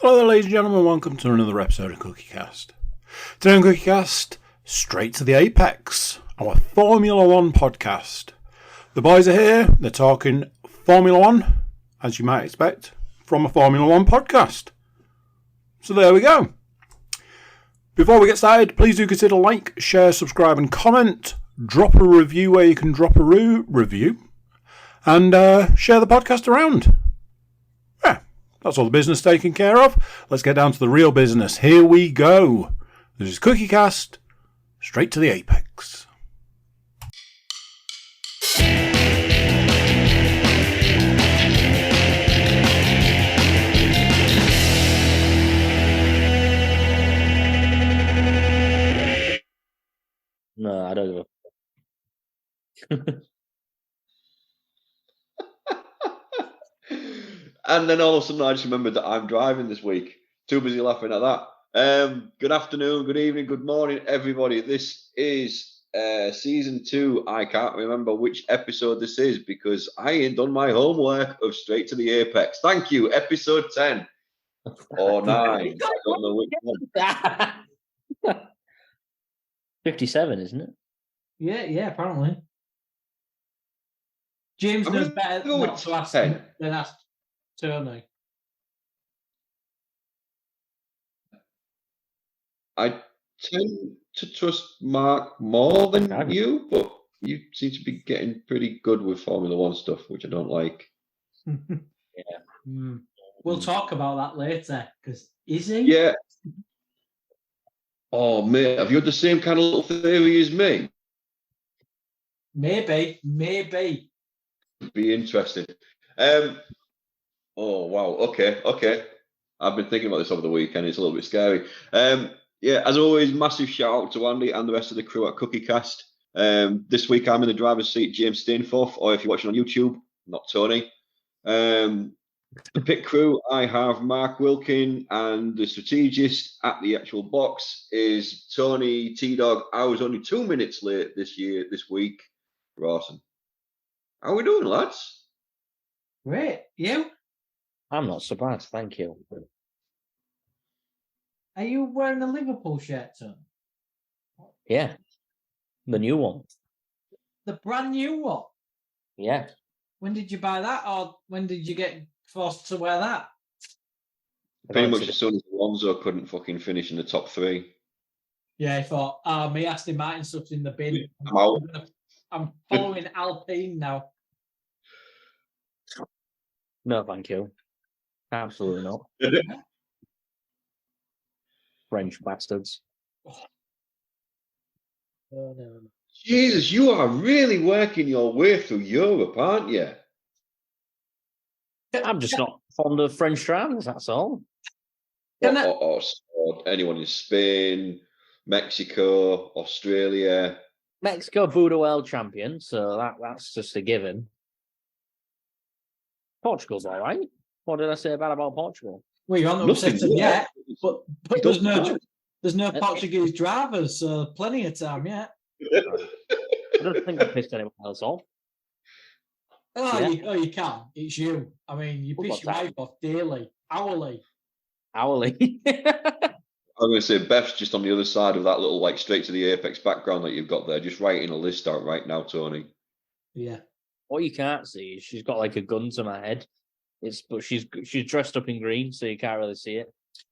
Hello there, ladies and gentlemen, welcome to another episode of CookieCast. Today on CookieCast, straight to the apex, our Formula One podcast. The boys are here, they're talking Formula One, as you might expect, from a Formula One podcast. So there we go. Before we get started, please do consider like, share, subscribe and comment. Drop a review where you can drop a review. And share the podcast around. Yeah, that's all the business taken care of. Let's get down to the real business. Here we go. This is CookieCast, straight to the apex. No, I don't know. And then all of a sudden I just remembered that I'm driving this week. Too busy laughing at that. Good afternoon, good evening, good morning, everybody. This is season 2. I can't remember which episode this is because I ain't done my homework of Straight to the Apex. Thank you, episode 10 or 9. I don't know which one. 57, isn't it? Yeah, apparently. James knows better not to ask than ask Tony. I tend to trust Mark more than you, but you seem to be getting pretty good with Formula One stuff, which I don't like. Yeah. We'll talk about that later, because is he? Yeah. Oh, mate, have you had the same kind of little theory as me? Maybe. Be interested. Oh, wow. Okay. I've been thinking about this over the weekend. It's a little bit scary. Yeah, as always, massive shout out to Andy and the rest of the crew at CookieCast. This week I'm in the driver's seat, James Stainforth, or if you're watching on YouTube, not Tony. The pit crew, I have Mark Wilkin, and the strategist at the actual box is Tony T-Dog. I was only 2 minutes late this week, Rawson. How are we doing, lads? Great. You? I'm not so bad, thank you. Are you wearing a Liverpool shirt, Tony? Yeah. The new one. The brand new one? Yeah. When did you buy that, or when did you get forced to wear that? Pretty much as soon as Alonso couldn't fucking finish in the top 3. Yeah, I thought, me Aston Martin stuff's in the bin. I'm out. I'm following Alpine now. No, thank you. Absolutely not. French bastards. Oh, no. Jesus, you are really working your way through Europe, aren't you? I'm just not fond of French drivers, that's all. Or anyone in Spain, Mexico, Australia. Mexico Buda World Champion, so that's just a given. Portugal's all right. What did I say bad about Portugal? Well, you haven't upset him yet, but there's no Portuguese drivers, so plenty of time yet. I don't think I pissed anyone else off. You can. It's you. I mean, you piss your wife off daily, hourly. I'm going to say Beth's just on the other side of that little like straight to the apex background that you've got there, just writing a list out right now, Tony. Yeah. What you can't see is she's got like a gun to my head. But she's dressed up in green, so you can't really see it.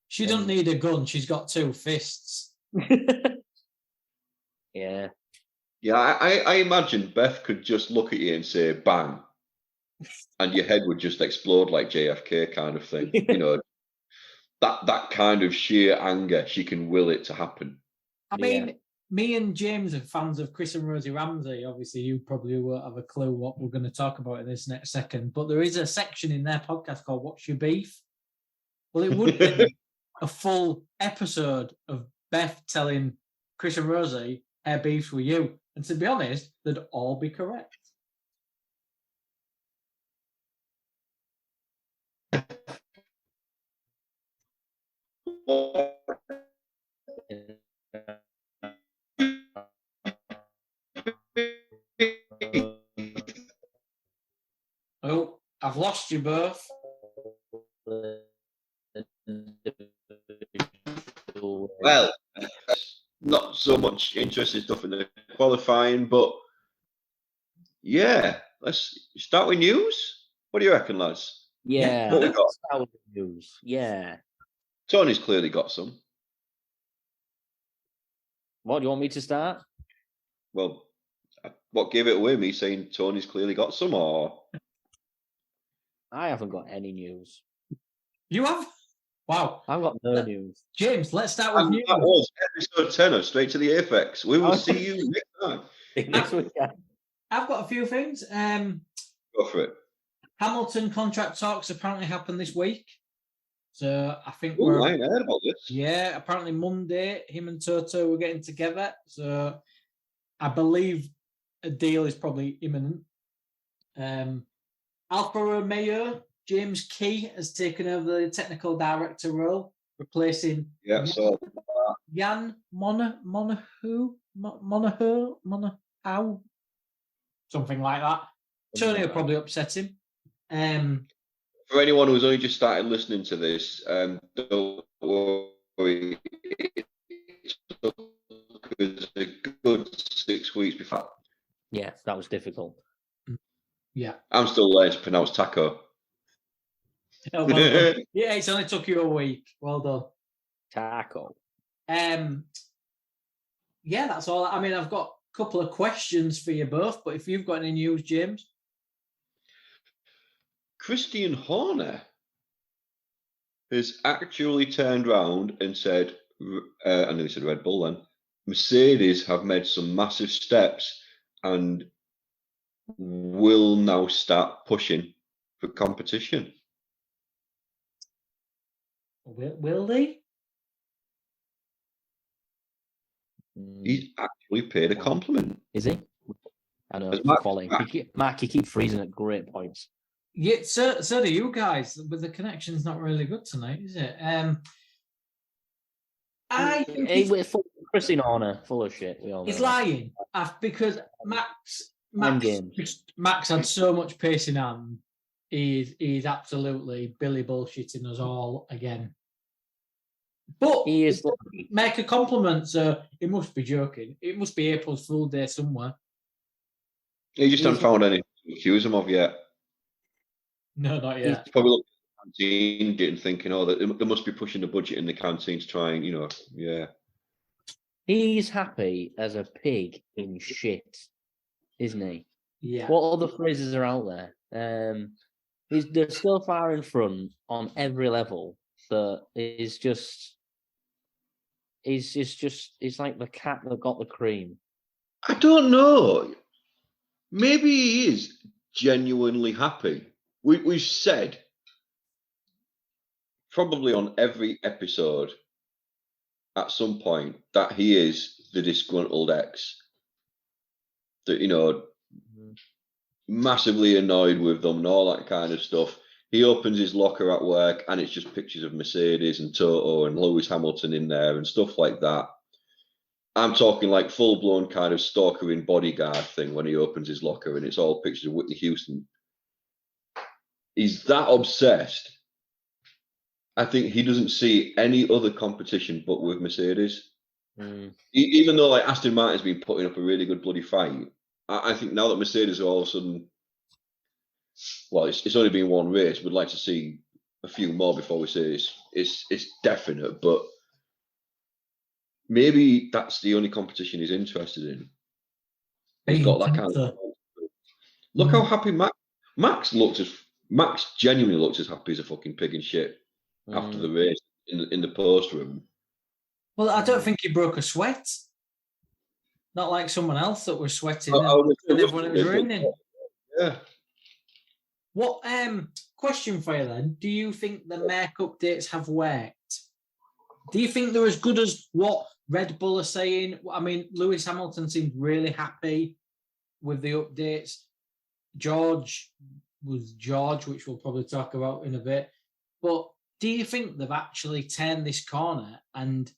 She doesn't need a gun. She's got 2 fists. Yeah. Yeah, I imagine Beth could just look at you and say bang, and your head would just explode like JFK kind of thing. You know, that kind of sheer anger, she can will it to happen. I mean, me and James are fans of Chris and Rosie Ramsey. Obviously, you probably won't have a clue what we're going to talk about in this next second. But there is a section in their podcast called What's Your Beef? Well, it would be a full episode of Beth telling Chris and Rosie her beefs with you. And to be honest, they'd all be correct. Oh, I've lost you both. Well, not so much interesting stuff in the qualifying, but yeah, let's start with news. What do you reckon, lads? Yeah, What we got? start with the news. Yeah. Tony's clearly got some. What do you want me to start? Well, what gave it away? Me saying Tony's clearly got some, or I haven't got any news. You have? Wow. I've got no news. James, let's start with and news. that was episode 10 of Straight to the Apex. We will see you next time. Next week. I've got a few things. Go for it. Hamilton contract talks apparently happened this week. So I think Ooh, I ain't heard about this. Yeah, apparently Monday, him and Toto were getting together. So I believe a deal is probably imminent. Alfa Romeo, James Key has taken over the technical director role, replacing Jan Monahu, something like that. Tony will probably upset him. For anyone who's only just started listening to this, don't worry. It took us a good 6 weeks before. Yeah, that was difficult. Yeah. I'm still learning to pronounce taco. Oh, well done. Yeah, it's only took you a week. Well done. Taco. Yeah, that's all. I mean, I've got a couple of questions for you both, but if you've got any news, James. Christian Horner has actually turned around and said, I nearly said Red Bull then, Mercedes have made some massive steps and will now start pushing for competition. Will they? He's actually paid a compliment. Is he? I know. As Mark, you keep freezing at great points. Yeah, so do you guys, but the connection's not really good tonight, is it? I think he's full of Christian Horner, full of shit. We all know he's that. lying because Max had so much pace in hand. He's absolutely Billy bullshitting us all again. But he is make a compliment, so he must be joking. It must be April's Fool's Day somewhere. He just hasn't found anything to accuse him of yet. No, not yet. He's probably looking at the canteen and thinking, oh, they must be pushing the budget in the canteen to try and, yeah. He's happy as a pig in shit, isn't he? Yeah. What other phrases are out there? They're so far in front on every level that it's like the cat that got the cream. I don't know. Maybe he is genuinely happy. We've said probably on every episode at some point that he is the disgruntled ex. That, massively annoyed with them and all that kind of stuff. He opens his locker at work and it's just pictures of Mercedes and Toto and Lewis Hamilton in there and stuff like that. I'm talking like full-blown kind of stalkering bodyguard thing when he opens his locker and it's all pictures of Whitney Houston. He's that obsessed. I think he doesn't see any other competition but with Mercedes. Even though like Aston Martin's been putting up a really good bloody fight, I think now that Mercedes are all of a sudden, well, it's only been one race. We'd like to see a few more before we say it's definite. But maybe that's the only competition he's interested in. He's got that kind of. Look how happy Max genuinely looked as happy as a fucking pig in shit after the race in the post room. Well, I don't think he broke a sweat. Not like someone else that was sweating and everyone was raining. Yeah. What question for you then? Do you think the Merc updates have worked? Do you think they're as good as what Red Bull are saying? I mean, Lewis Hamilton seemed really happy with the updates. George, which we'll probably talk about in a bit. But do you think they've actually turned this corner and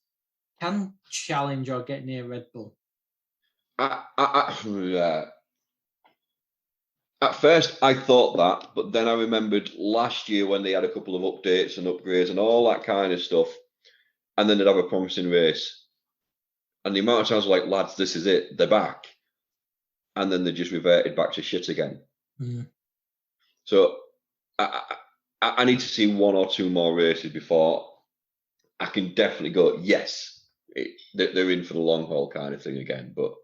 can challenge or get near Red Bull? I At first, I thought that, but then I remembered last year when they had a couple of updates and upgrades and all that kind of stuff, and then they'd have a promising race. And the amount of times like, lads, this is it, they're back. And then they just reverted back to shit again. Mm. So I need to see one or two more races before I can definitely go, yes, they're in for the long haul kind of thing again. But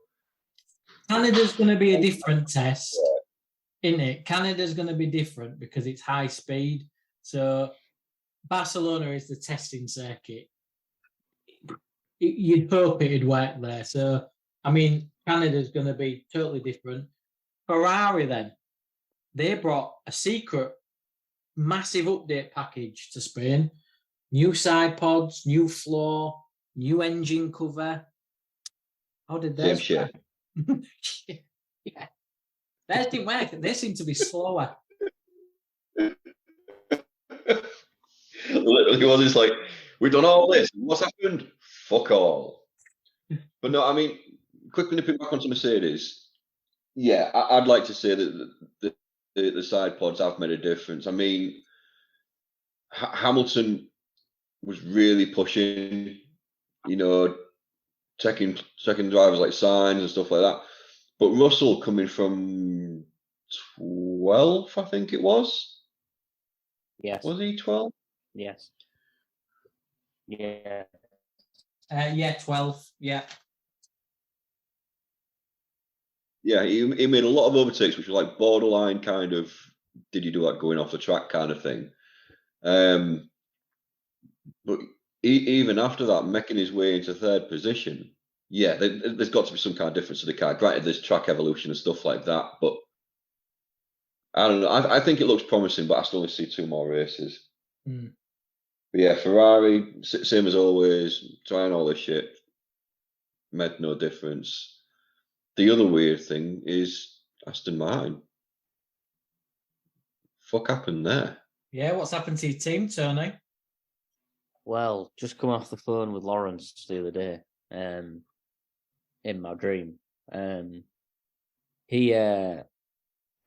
Canada's going to be a different test, isn't it? Canada's going to be different because it's high speed. So Barcelona is the testing circuit. You'd hope it'd work there. So, I mean, Canada's going to be totally different. Ferrari then, they brought a secret massive update package to Spain. New side pods, new floor, new engine cover. How did theirs same shit. Yeah. Theirs didn't work. They seem to be slower. Literally was just like, we've done all this. What's happened? Fuck all. But no, I mean, quickly nipping back onto Mercedes. Yeah, I'd like to say that the side pods have made a difference. I mean, Hamilton was really pushing, taking drivers like Sainz and stuff like that. But Russell coming from 12th, I think it was. Yes. Was he 12? Yes. Yeah. Yeah, 12. Yeah. Yeah, he made a lot of overtakes, which was like borderline kind of, did you do that going off the track kind of thing. But even after that, making his way into third position, yeah, there's got to be some kind of difference to the car. Granted, there's track evolution and stuff like that, but I don't know. I think it looks promising, but I still need to see two more races. Mm. But yeah, Ferrari, same as always, trying all this shit, made no difference. The other weird thing is Aston Martin. Fuck happened there? Yeah, what's happened to your team, Tony? Well, just come off the phone with Lawrence the other day, in my dream.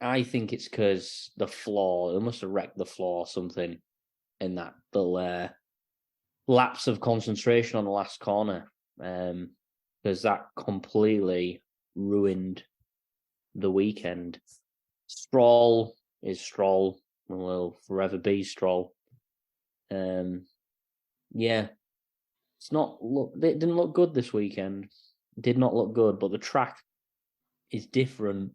I think it's because the floor, it must have wrecked the floor or something in that little lapse of concentration on the last corner, because that completely ruined the weekend. Stroll is Stroll and will forever be Stroll. Yeah, it didn't look good this weekend. It did not look good, but the track is different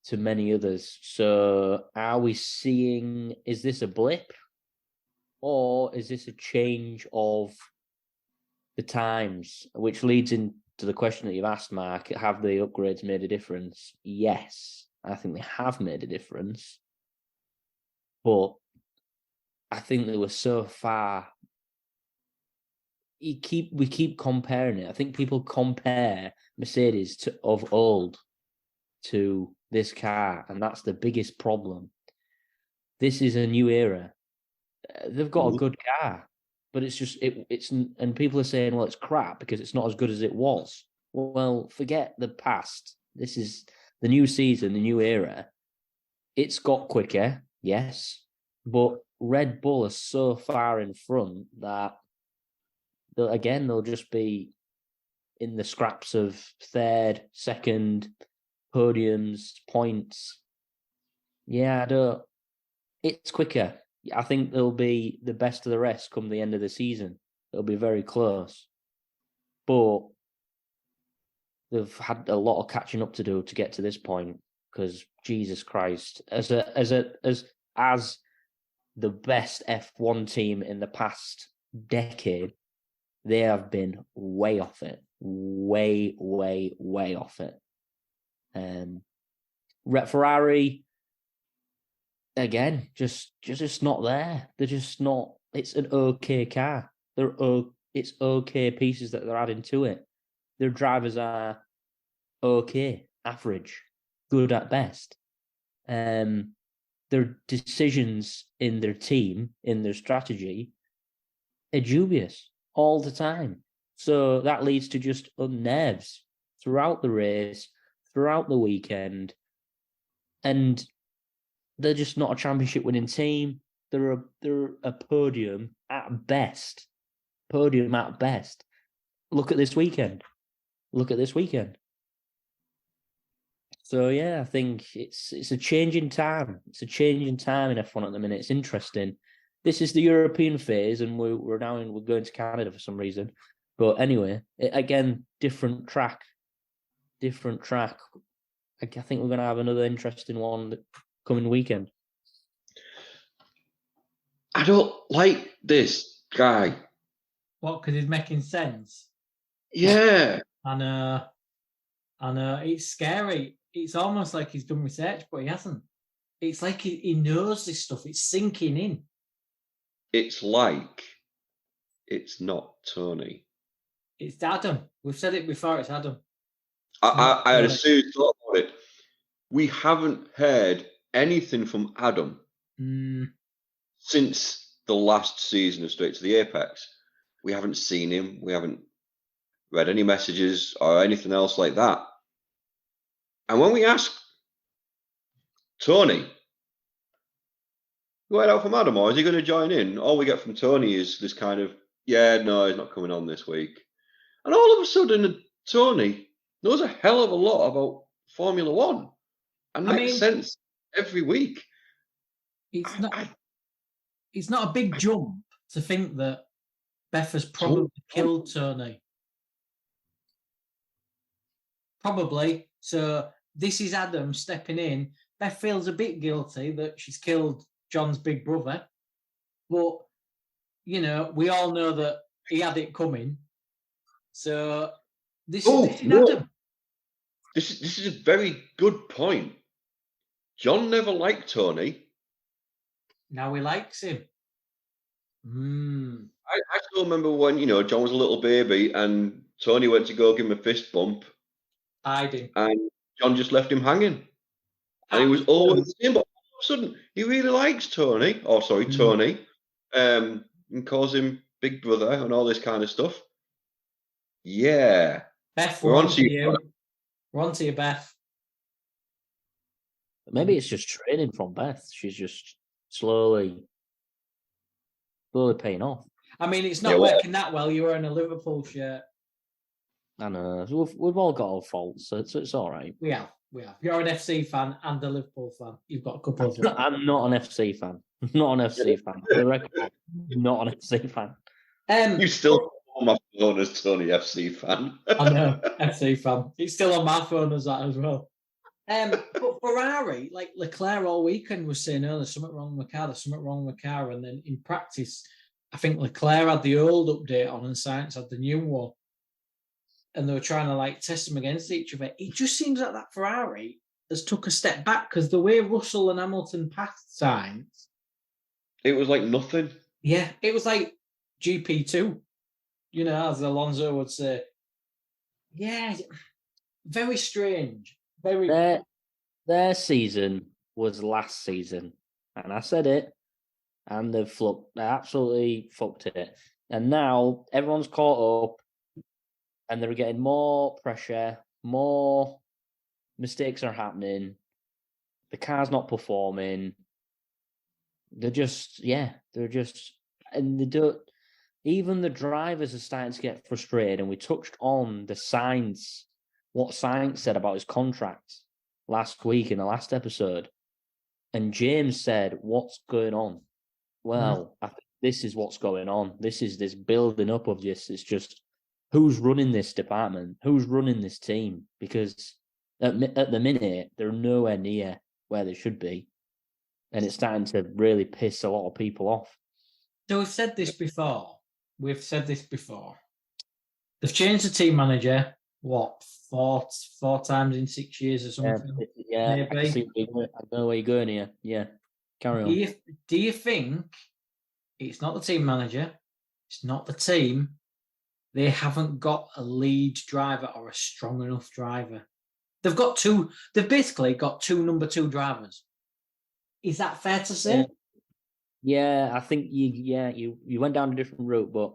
to many others. So are we seeing, is this a blip or is this a change of the times? Which leads into the question that you've asked, Mark, have the upgrades made a difference? Yes, I think they have made a difference. But I think they were so far. We keep comparing it. I think people compare Mercedes of old to this car, and that's the biggest problem. This is a new era. They've got a good car, but it's just it's and people are saying, well, it's crap because it's not as good as it was. Well, forget the past. This is the new season, the new era. It's got quicker, yes, but Red Bull are so far in front that they'll just be in the scraps of third, second, podiums, points. Yeah, it's quicker. I think they'll be the best of the rest come the end of the season. It'll be very close. But they've had a lot of catching up to do to get to this point because Jesus Christ, as the best F1 team in the past decade, they have been way off it. Way, way, way off it. Ferrari, again, just not there. They're just not. It's an okay car. It's okay pieces that they're adding to it. Their drivers are okay, average, good at best. Their decisions in their team, in their strategy, are dubious all the time. So that leads to just nerves throughout the race, throughout the weekend. And they're just not a championship winning team. They're a podium at best. Podium at best. Look at this weekend. So yeah, I think it's a changing time. It's a changing time in F1 at the minute. It's interesting. This is the European phase, and we're going to Canada for some reason. But anyway, again, different track. I think we're going to have another interesting one coming weekend. I don't like this guy. What? Because he's making sense. Yeah. And it's scary. It's almost like he's done research, but he hasn't. It's like he knows this stuff. It's sinking in. It's like it's not Tony. It's Adam. We've said it before. It's Adam. I had a serious thought about it. We haven't heard anything from Adam since the last season of Straight to the Apex. We haven't seen him. We haven't read any messages or anything else like that. And when we ask Tony, right out from Adam, or is he going to join in? All we get from Tony is this kind of, no, he's not coming on this week. And all of a sudden, Tony knows a hell of a lot about Formula One and makes sense every week. It's not a big jump to think that Beth has probably killed Tony. Probably. So this is Adam stepping in. Beth feels a bit guilty that she's killed John's big brother. But, we all know that he had it coming. So this is Adam. This is a very good point. John never liked Tony. Now he likes him. I still remember when, John was a little baby and Tony went to go give him a fist bump. Hiding. And John just left him hanging. And he was always the same. But all of a sudden, he really likes Tony. Tony. And calls him big brother and all this kind of stuff. Yeah. Beth, we're on to you. We're on to you, Beth. Maybe it's just training from Beth. She's just slowly paying off. I mean, it's not working that well. You're wearing a Liverpool shirt. I know. We've all got our faults, so it's all right. We have. You're an FC fan and a Liverpool fan. You've got a couple of them. I'm not an FC fan. Not an FC fan. For the record, not an FC fan. You still on my phone as Tony FC fan. I know, FC fan. It's still on my phone as that as well. But Ferrari, like Leclerc all weekend was saying, there's something wrong with the car, and then in practice, I think Leclerc had the old update on and Sainz had the new one. And they were trying to test them against each other. It just seems like that Ferrari has took a step back because the way Russell and Hamilton passed Sainz, it was like nothing. Yeah, it was like GP2, as Alonso would say. Yeah, very strange. Their season was last season, and I said it, and they absolutely fucked it. And now everyone's caught up. And they're getting more pressure, more mistakes are happening. The car's not performing. And they don't. Even the drivers are starting to get frustrated. And we touched on what Sainz said about his contract last week in the last episode. And James said, "What's going on?" Well, I think this is what's going on. This is this building up of this. It's just. Who's running this department? Who's running this team? Because at the minute, they're nowhere near where they should be. And it's starting to really piss a lot of people off. So we've said this before. They've changed the team manager, four times in 6 years or something? Yeah, maybe. I know where you're going here. Yeah, carry on. Do you think it's not the team manager, it's not the team, they haven't got a lead driver or a strong enough driver? They've basically got two number 2 drivers. Is that fair to say? Yeah, I think you went down a different route, but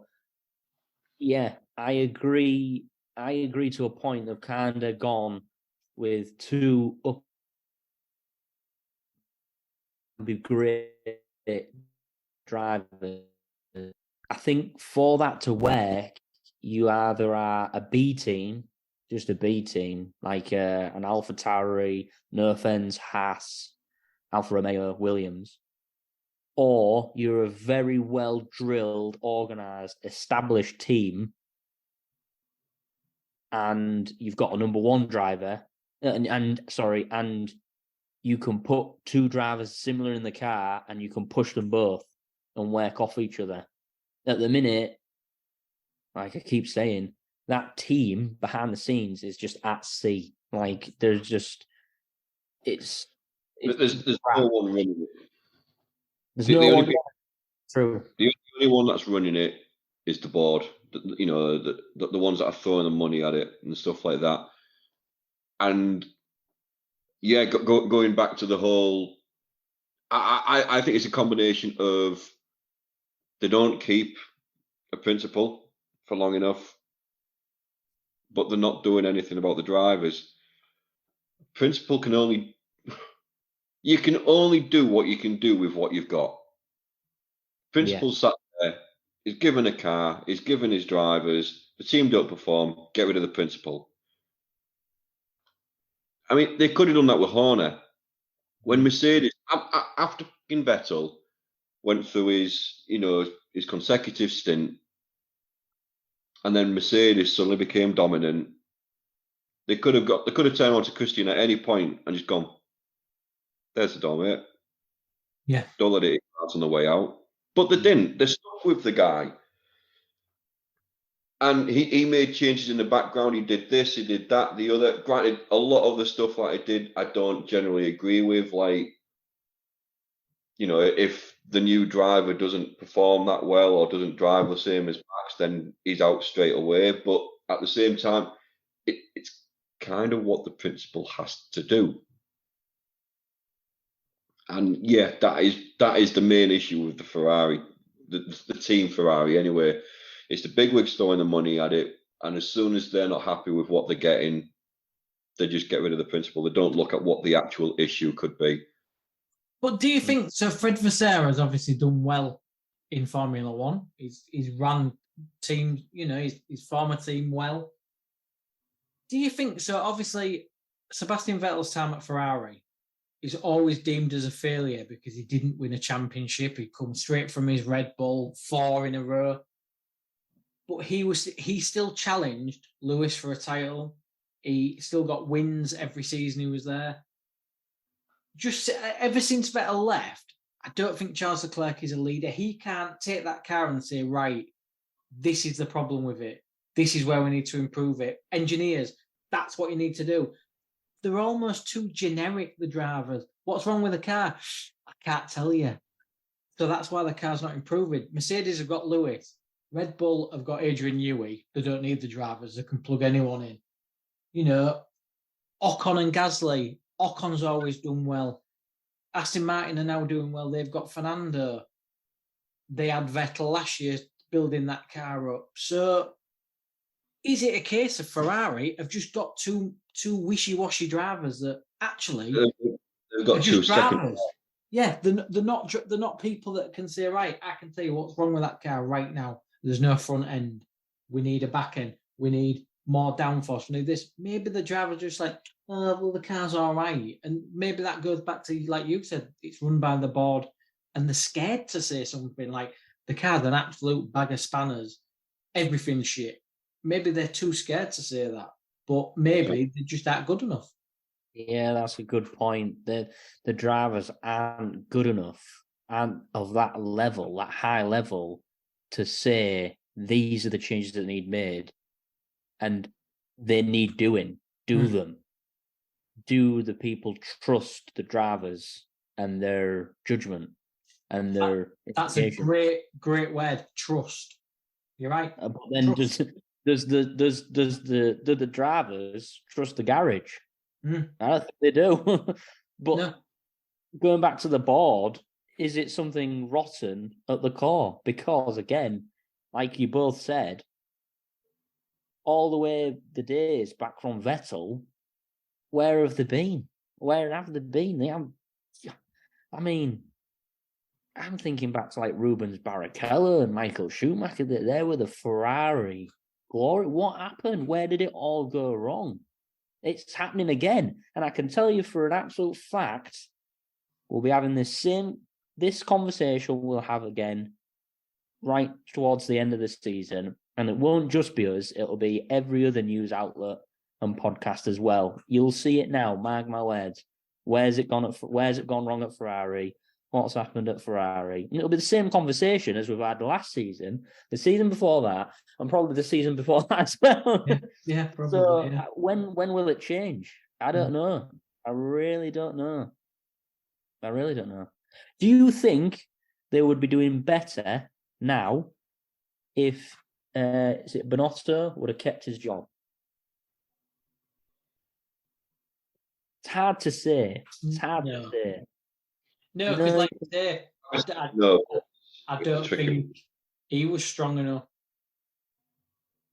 yeah, I agree. I agree to a point. They've kind of gone with 2 be great drivers. I think for that to work, you either are a B team, just a B team, like an AlphaTauri, no offense, Haas, Alfa Romeo, Williams, or you're a very well drilled, organized, established team, and you've got a number one driver, and you can put two drivers similar in the car, and you can push them both and work off each other. At the minute, like I keep saying, that team behind the scenes is just at sea. Like there's just there's no one running it. There's no one. True. The only one that's running it is the board. You know, the ones that are throwing the money at it and stuff like that. And yeah, going back to the whole, I think it's a combination of they don't keep a principal for long enough, but they're not doing anything about the drivers. Principal you can only do what you can do with what you've got. Principal sat there, he's given a car, he's given his drivers, the team don't perform, get rid of the principal. I mean, they could have done that with Horner. When Mercedes, after Vettel went through his consecutive stint, and then Mercedes suddenly became dominant, they could have turned around to Christian at any point and just gone, there's the door, mate. Yeah. Don't let it out on the way out. But they didn't. They stuck with the guy. And he made changes in the background. He did this, he did that, the other. Granted, a lot of the stuff that I did, I don't generally agree with. Like, if the new driver doesn't perform that well or doesn't drive the same as Max, then he's out straight away. But at the same time, it's kind of what the principal has to do. And yeah, that is the main issue with the Ferrari, the team Ferrari anyway. It's the bigwigs throwing the money at it, and as soon as they're not happy with what they're getting, they just get rid of the principal. They don't look at what the actual issue could be. But do you think so? Fred Vasseur has obviously done well in Formula One. He's run teams, his former team well. Do you think so? Obviously, Sebastian Vettel's time at Ferrari is always deemed as a failure because he didn't win a championship. He come straight from his Red Bull 4 in a row. But he still challenged Lewis for a title. He still got wins every season he was there. Just ever since Vettel left, I don't think Charles Leclerc is a leader. He can't take that car and say, right, this is the problem with it. This is where we need to improve it. Engineers, that's what you need to do. They're almost too generic, the drivers. What's wrong with the car? I can't tell you. So that's why the car's not improving. Mercedes have got Lewis. Red Bull have got Adrian Newey. They don't need the drivers. They can plug anyone in. Ocon and Gasly. Ocon's always done well. Aston Martin are now doing well. They've got Fernando. They had Vettel last year building that car up. So is it a case of Ferrari have just got two wishy-washy drivers that actually they've got two seconds? Yeah, they're not people that can say, right, I can tell you what's wrong with that car right now. There's no front end. We need a back end. We need more downforce. We need this. Maybe the driver's just like, oh, well, the car's all right. And maybe that goes back to, like you said, it's run by the board and they're scared to say something like the car's an absolute bag of spanners. Everything's shit. Maybe they're too scared to say that, but maybe they're just not good enough. Yeah, that's a good point. The drivers aren't good enough and of that level, that high level, to say these are the changes that need made and they need doing. Do them. Do the people trust the drivers and their judgment and their That's a great word, trust. You're right. But then does the drivers trust the garage? I don't think they do. But going back to the board, is it something rotten at the core? Because again, like you both said, all the way the days back from Vettel, where have they been? Where have they been? I mean, I'm thinking back to like Rubens Barrichello and Michael Schumacher. That they were the Ferrari glory. What happened? Where did it all go wrong? It's happening again, and I can tell you for an absolute fact, we'll be having this conversation. We'll have again right towards the end of the season, and it won't just be us. It'll be every other news outlet and podcast as well. You'll see it now. Mark my words. Where's it gone wrong at Ferrari? What's happened at Ferrari? And it'll be the same conversation as we've had last season, the season before that, and probably the season before that as well. Yeah, probably. So yeah. when will it change? I don't know. I really don't know. Do you think they would be doing better now if is it Binotto would have kept his job? It's hard to say. No, because like I say, I don't think he was strong enough.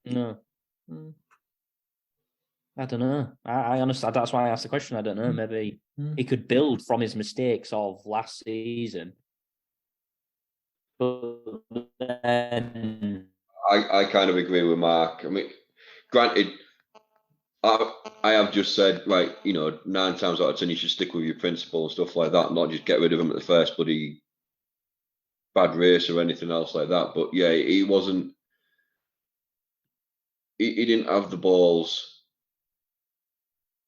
No. I don't know. I honestly, that's why I asked the question. I don't know. Maybe he could build from his mistakes of last season. But then... I kind of agree with Mark. I mean, granted, I have just said, like, 9 times out of 10, you should stick with your principle and stuff like that, not just get rid of him at the first bloody bad race or anything else like that. But yeah, he wasn't. He didn't have the balls,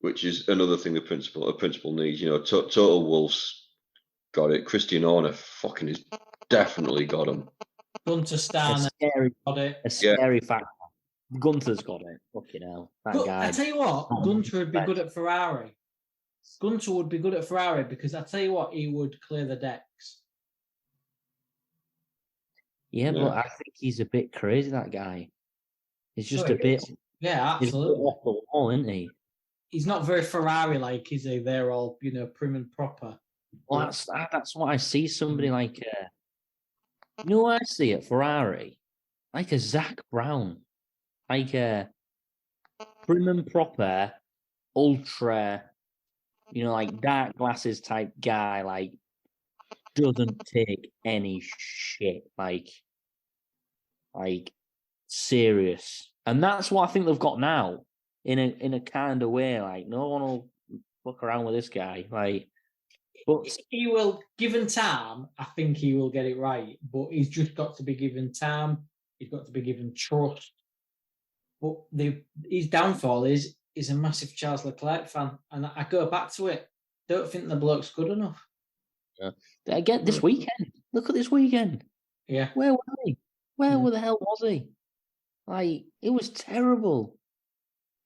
which is another thing a principal needs. Total Wolf's got it. Christian Horner fucking has definitely got him. Gunter Steiner got it. A scary factor. Gunter's got it. Fucking hell. Guy. I tell you what, Gunter would be good at Ferrari. Gunter would be good at Ferrari because I tell you what, he would clear the decks. Yeah, but I think he's a bit crazy, that guy. He's just a bit... Yeah, absolutely. He's off the wall, isn't he? He's not very Ferrari-like, is he? They're all, prim and proper. Well, that's what I see somebody like... I see at Ferrari? Like a Zach Brown. Like a prim and proper, ultra, like dark glasses type guy, like doesn't take any shit, like serious. And that's what I think they've got now, in a kind of way. Like no one will fuck around with this guy. Like, but he will, given time, I think he will get it right. But he's just got to be given time. He's got to be given trust. But his downfall is he's a massive Charles Leclerc fan, and I go back to it. Don't think the bloke's good enough. Yeah. Again, this weekend. Look at this weekend. Yeah. Where was he? Where the hell was he? Like, it was terrible.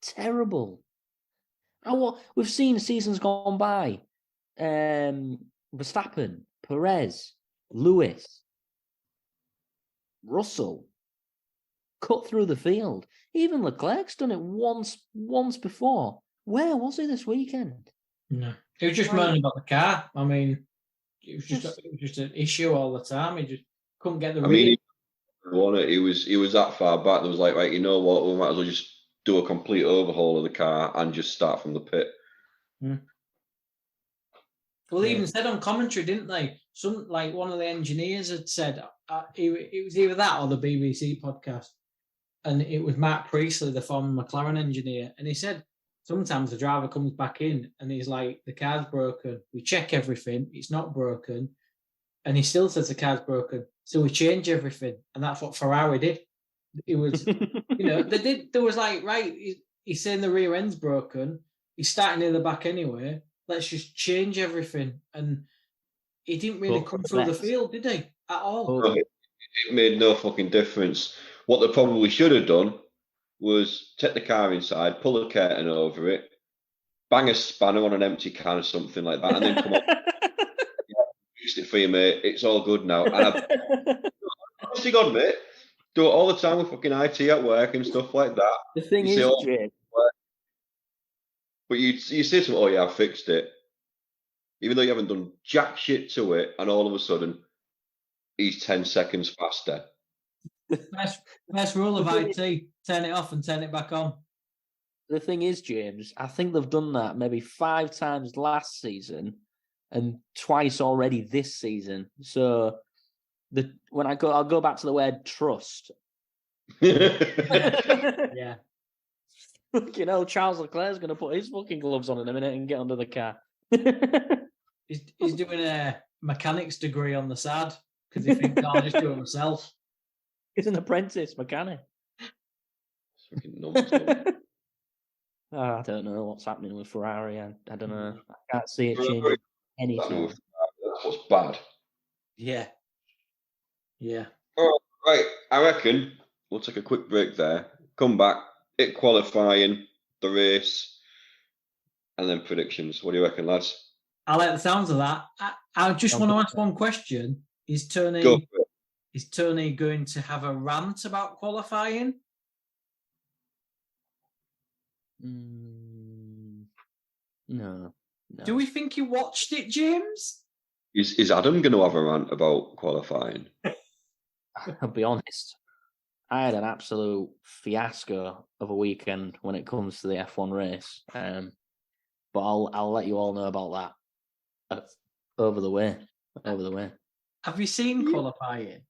Terrible. We've seen seasons gone by. Verstappen, Perez, Lewis, Russell. Cut through the field. Even Leclerc's done it once before. Where was he this weekend? No, he was just moaning about the car. I mean, it was just an issue all the time. He just couldn't get the. He was that far back. There was like, right, you know what? We might as well just do a complete overhaul of the car and just start from the pit. Well, they even said on commentary, didn't they? One of the engineers had said it was either that or the BBC podcast. And it was Mark Priestley, the former McLaren engineer. And he said, sometimes the driver comes back in and he's like, the car's broken. We check everything. It's not broken. And he still says the car's broken. So we change everything. And that's what Ferrari did. It was, there was like, right, he's saying the rear end's broken. He's starting near the back anyway. Let's just change everything. And he didn't really come through the field, did he? At all. It made no fucking difference. What they probably should have done was take the car inside, pull the curtain over it, bang a spanner on an empty can or something like that, and then come on. Fixed it for you, mate. It's all good now. And honestly, God, mate, do it all the time with fucking IT at work and stuff like that. The thing is, Jim. But you say to them, oh yeah, I fixed it. Even though you haven't done jack shit to it, and all of a sudden, he's 10 seconds faster. Best rule of IT, turn it off and turn it back on. The thing is, James, I think they've done that maybe 5 times last season, and twice already this season. So I'll go back to the word trust. Yeah. You know, Charles Leclerc's going to put his fucking gloves on in a minute and get under the car. He's doing a mechanics degree on the side because he thinks, I'll just do it myself. He's an apprentice mechanic. Fucking nuts. I don't know what's happening with Ferrari. I don't know. I can't see it changing That anytime. move, that's what's bad. Yeah. Yeah. All right, I reckon we'll take a quick break there, come back, hit qualifying, the race, and then predictions. What do you reckon, lads? I like the sounds of that. I just want to ask one question. Is Go Tony for it. going to have a rant about qualifying? No. Do we think you watched it, James? Is Adam going to have a rant about qualifying? I'll be honest. I had an absolute fiasco of a weekend when it comes to the F1 race. But I'll let you all know about that over the way. Have you seen qualifying?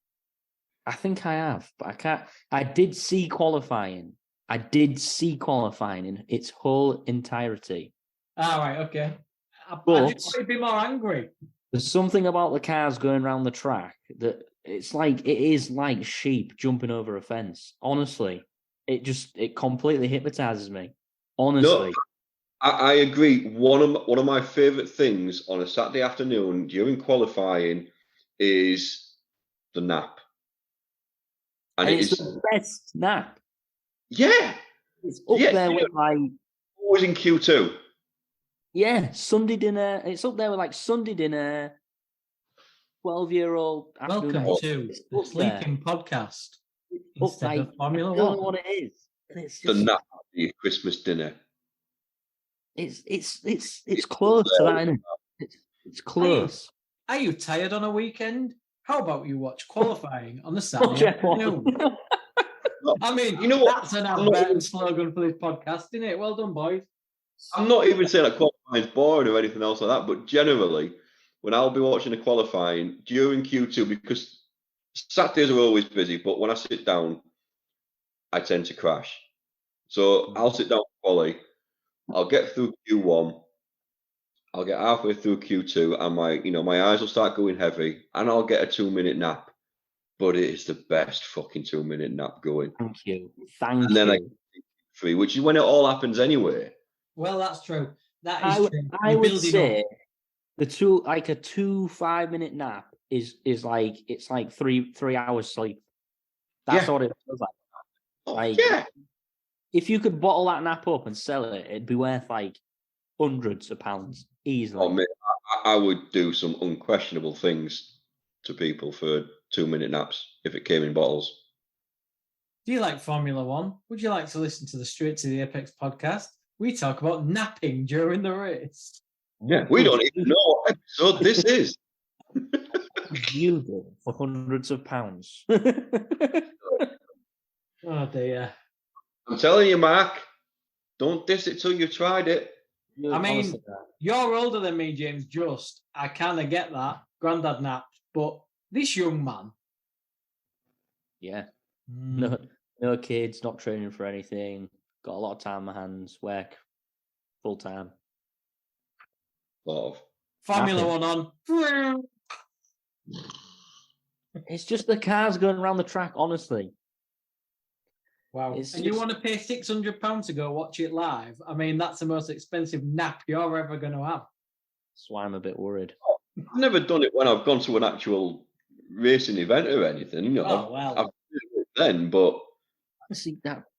I think I have, but I can't. I did see qualifying. In its whole entirety. All right, okay. I But- just want to be more angry. There's something about the cars going around the track that it is like sheep jumping over a fence. Honestly, it completely hypnotizes me. Honestly. I agree. One of my favourite things on a Saturday afternoon during qualifying is the nap. And it it's is the best nap. yeah, It's up Yeah, there you with like always in Q2. Sunday dinner. It's up there with like Sunday dinner. 12-year-old. Welcome to the Sleeping Podcast instead of Formula I don't know One. what it is. It's The just, nap after your Christmas dinner. it's close to that, isn't it? It's close. Are you tired on a weekend? How about you watch qualifying on the Oh, Saturday Jeff afternoon? I mean, You know what? that's an I'm not advert even- slogan for this podcast, isn't it? Well done, boys. I'm not even saying that qualifying is boring or anything else like that, but generally, when I'll be watching a qualifying during Q2, because Saturdays are always busy, but when I sit down, I tend to crash. So I'll sit down for quali, I'll get through Q1, I'll get halfway through Q2, and my eyes will start going heavy, and I'll get a 2-minute nap. But it is the best fucking 2-minute nap going. Thank you. And then I free, which is when it all happens anyway. Well, that's true. That is true. I You're would building say up. a 5-minute nap is like it's like three hours sleep. That's Yeah. what it feels like. Oh, Like, yeah. if you could bottle that nap up and sell it, it'd be worth like hundreds of pounds easily. Oh, mate, I would do some unquestionable things to people for 2-minute naps if it came in bottles. Do you like Formula One? Would you like to listen to the Straight to the Apex podcast? We talk about napping during the race. Yeah, we don't even know what episode this is. You did for hundreds of pounds. Oh dear. I'm telling you, Mark, don't diss it till you've tried it. I mean, Honestly, you're older than me, James. Just I kind of get that granddad naps, but this young man, yeah. No kids, not training for anything. Got a lot of time on my hands. Work full time. Sort of. Formula Napping. One on. It's just the cars going around the track, honestly. Wow. It's And you just- want to pay £600 to go watch it live? I mean, that's the most expensive nap you're ever going to have. That's why I'm a bit worried. I've never done it when I've gone to an actual racing event or anything. You know, Oh, well. I've done it then, but See,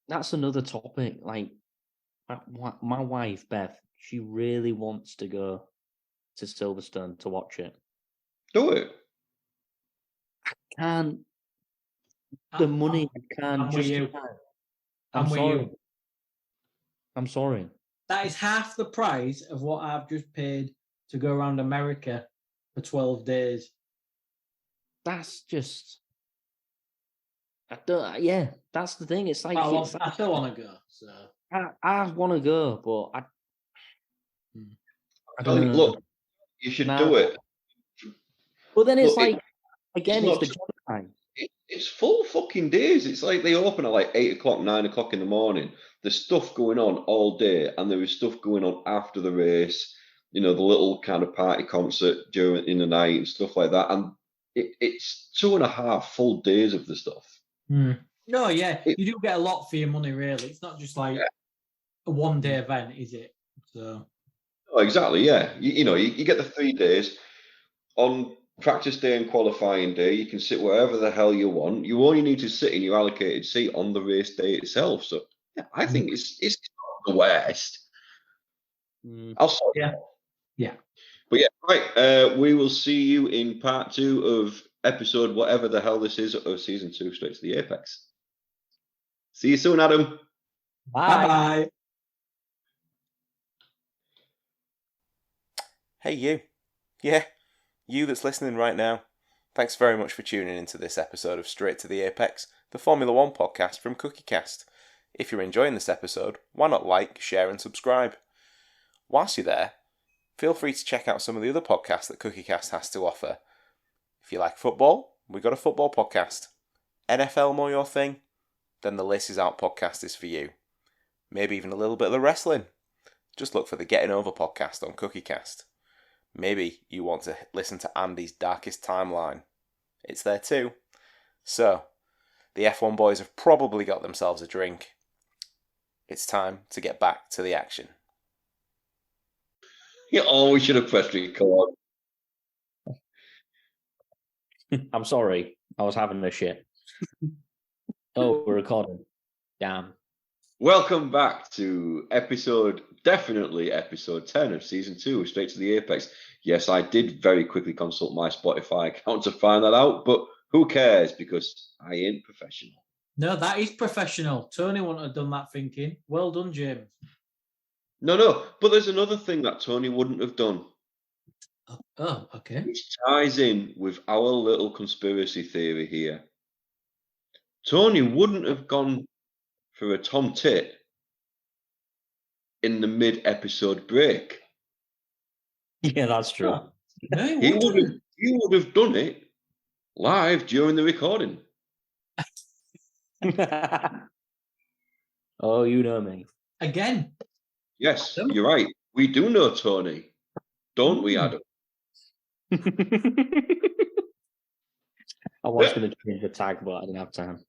that's another topic. Like, my wife, Beth, she really wants to go to Silverstone to watch it. do it. Can't. The money can't I'm with you. justify. I'm with sorry. you. I'm sorry. That is half the price of what I've just paid to go around America for 12 days. That's just. Yeah, that's the thing. It's like, Well, it's I like still want to go. So I want to go, but I I mean, don't know. look, You should Nah. do it. But then it's But like, again, it's not the too- job time. It's full fucking days. It's like they open at like 8 o'clock, 9 o'clock in the morning. There's stuff going on all day, and there is stuff going on after the race. You know, the little kind of party concert in the night and stuff like that. And it's 2.5 full days of the stuff. No, yeah, you do get a lot for your money, really. It's not just like a one-day event, is it? So. Oh, exactly. Yeah. You get the 3 days on practice day and qualifying day. You can sit wherever the hell you want. You only need to sit in your allocated seat on the race day itself. So yeah, I think it's not the worst. I'll sort it out. Yeah. But yeah, right. We will see you in part 2 of episode whatever the hell this is of season 2, Straight to the Apex. See you soon, Adam. Bye-bye. Hey, you. Yeah, you that's listening right now. Thanks very much for tuning into this episode of Straight to the Apex, the Formula One podcast from CookieCast. If you're enjoying this episode, why not like, share and subscribe? Whilst you're there, feel free to check out some of the other podcasts that CookieCast has to offer. If you like football, we've got a football podcast. NFL more your thing? Then the Laces Out podcast is for you. Maybe even a little bit of the wrestling. Just look for the Getting Over podcast on CookieCast. Maybe you want to listen to Andy's Darkest Timeline. It's there too. So, the F1 boys have probably got themselves a drink. It's time to get back to the action. We should have pressed record. I'm sorry. I was having a shit. Oh, we're recording. Damn. Welcome back to definitely episode 10 of season 2 of Straight to the Apex. Yes, I did very quickly consult my Spotify account to find that out, but who cares, because I ain't professional. No, that is professional. Tony wouldn't have done that thinking. Well done, James. No, but there's another thing that Tony wouldn't have done. Oh, okay. Which ties in with our little conspiracy theory here. Tony wouldn't have gone for a Tom Tit in the mid-episode break. Yeah, that's true. No, He would have done it live during the recording. Oh, you know me. Again. Yes, you're right. We do know Tony, don't we, Adam? I was going to change the tag, but I didn't have time.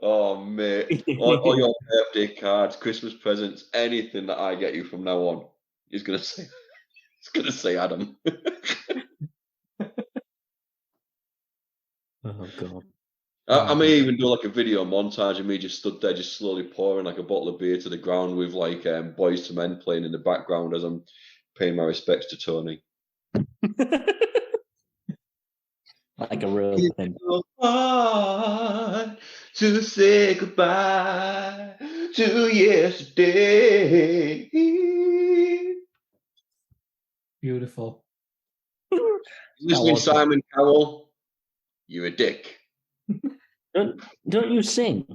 Oh, mate. all your birthday cards, Christmas presents, anything that I get you from now on is going to say Adam. Oh, God. I may even do like a video montage of me just stood there, just slowly pouring like a bottle of beer to the ground with like Boys to Men playing in the background as I'm paying my respects to Tony. Like a real thing. So hard to say goodbye to yesterday. Beautiful. Listening, Simon Cowell, you're a dick. Don't you sing?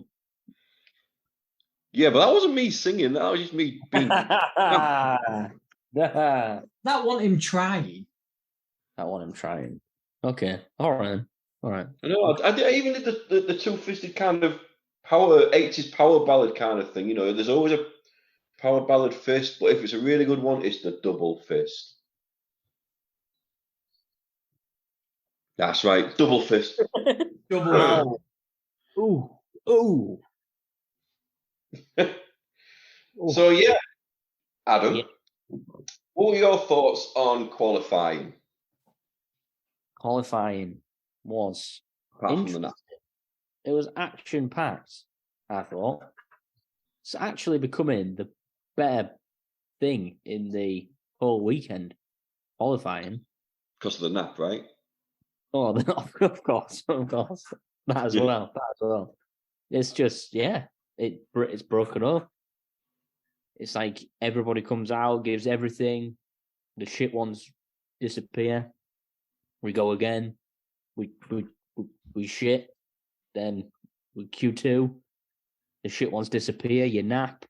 Yeah, but that wasn't me singing. That was just me being. That want him trying. Okay. All right. I know. I even did the two-fisted kind of 80s power ballad kind of thing. You know, there's always a power ballad fist, but if it's a really good one, it's the double fist. That's right, double fist. Double. Ooh. So yeah, Adam, Yeah. what were your thoughts on qualifying? Qualifying was Apart from the interesting. nap? It was action packed, I thought. It's actually becoming the better thing in the whole weekend. Qualifying. Because of the nap, right? Oh, of course. That as well. It's just, it's broken up. It's like everybody comes out, gives everything. The shit ones disappear. We go again. We shit. Then we Q2. The shit ones disappear. You nap.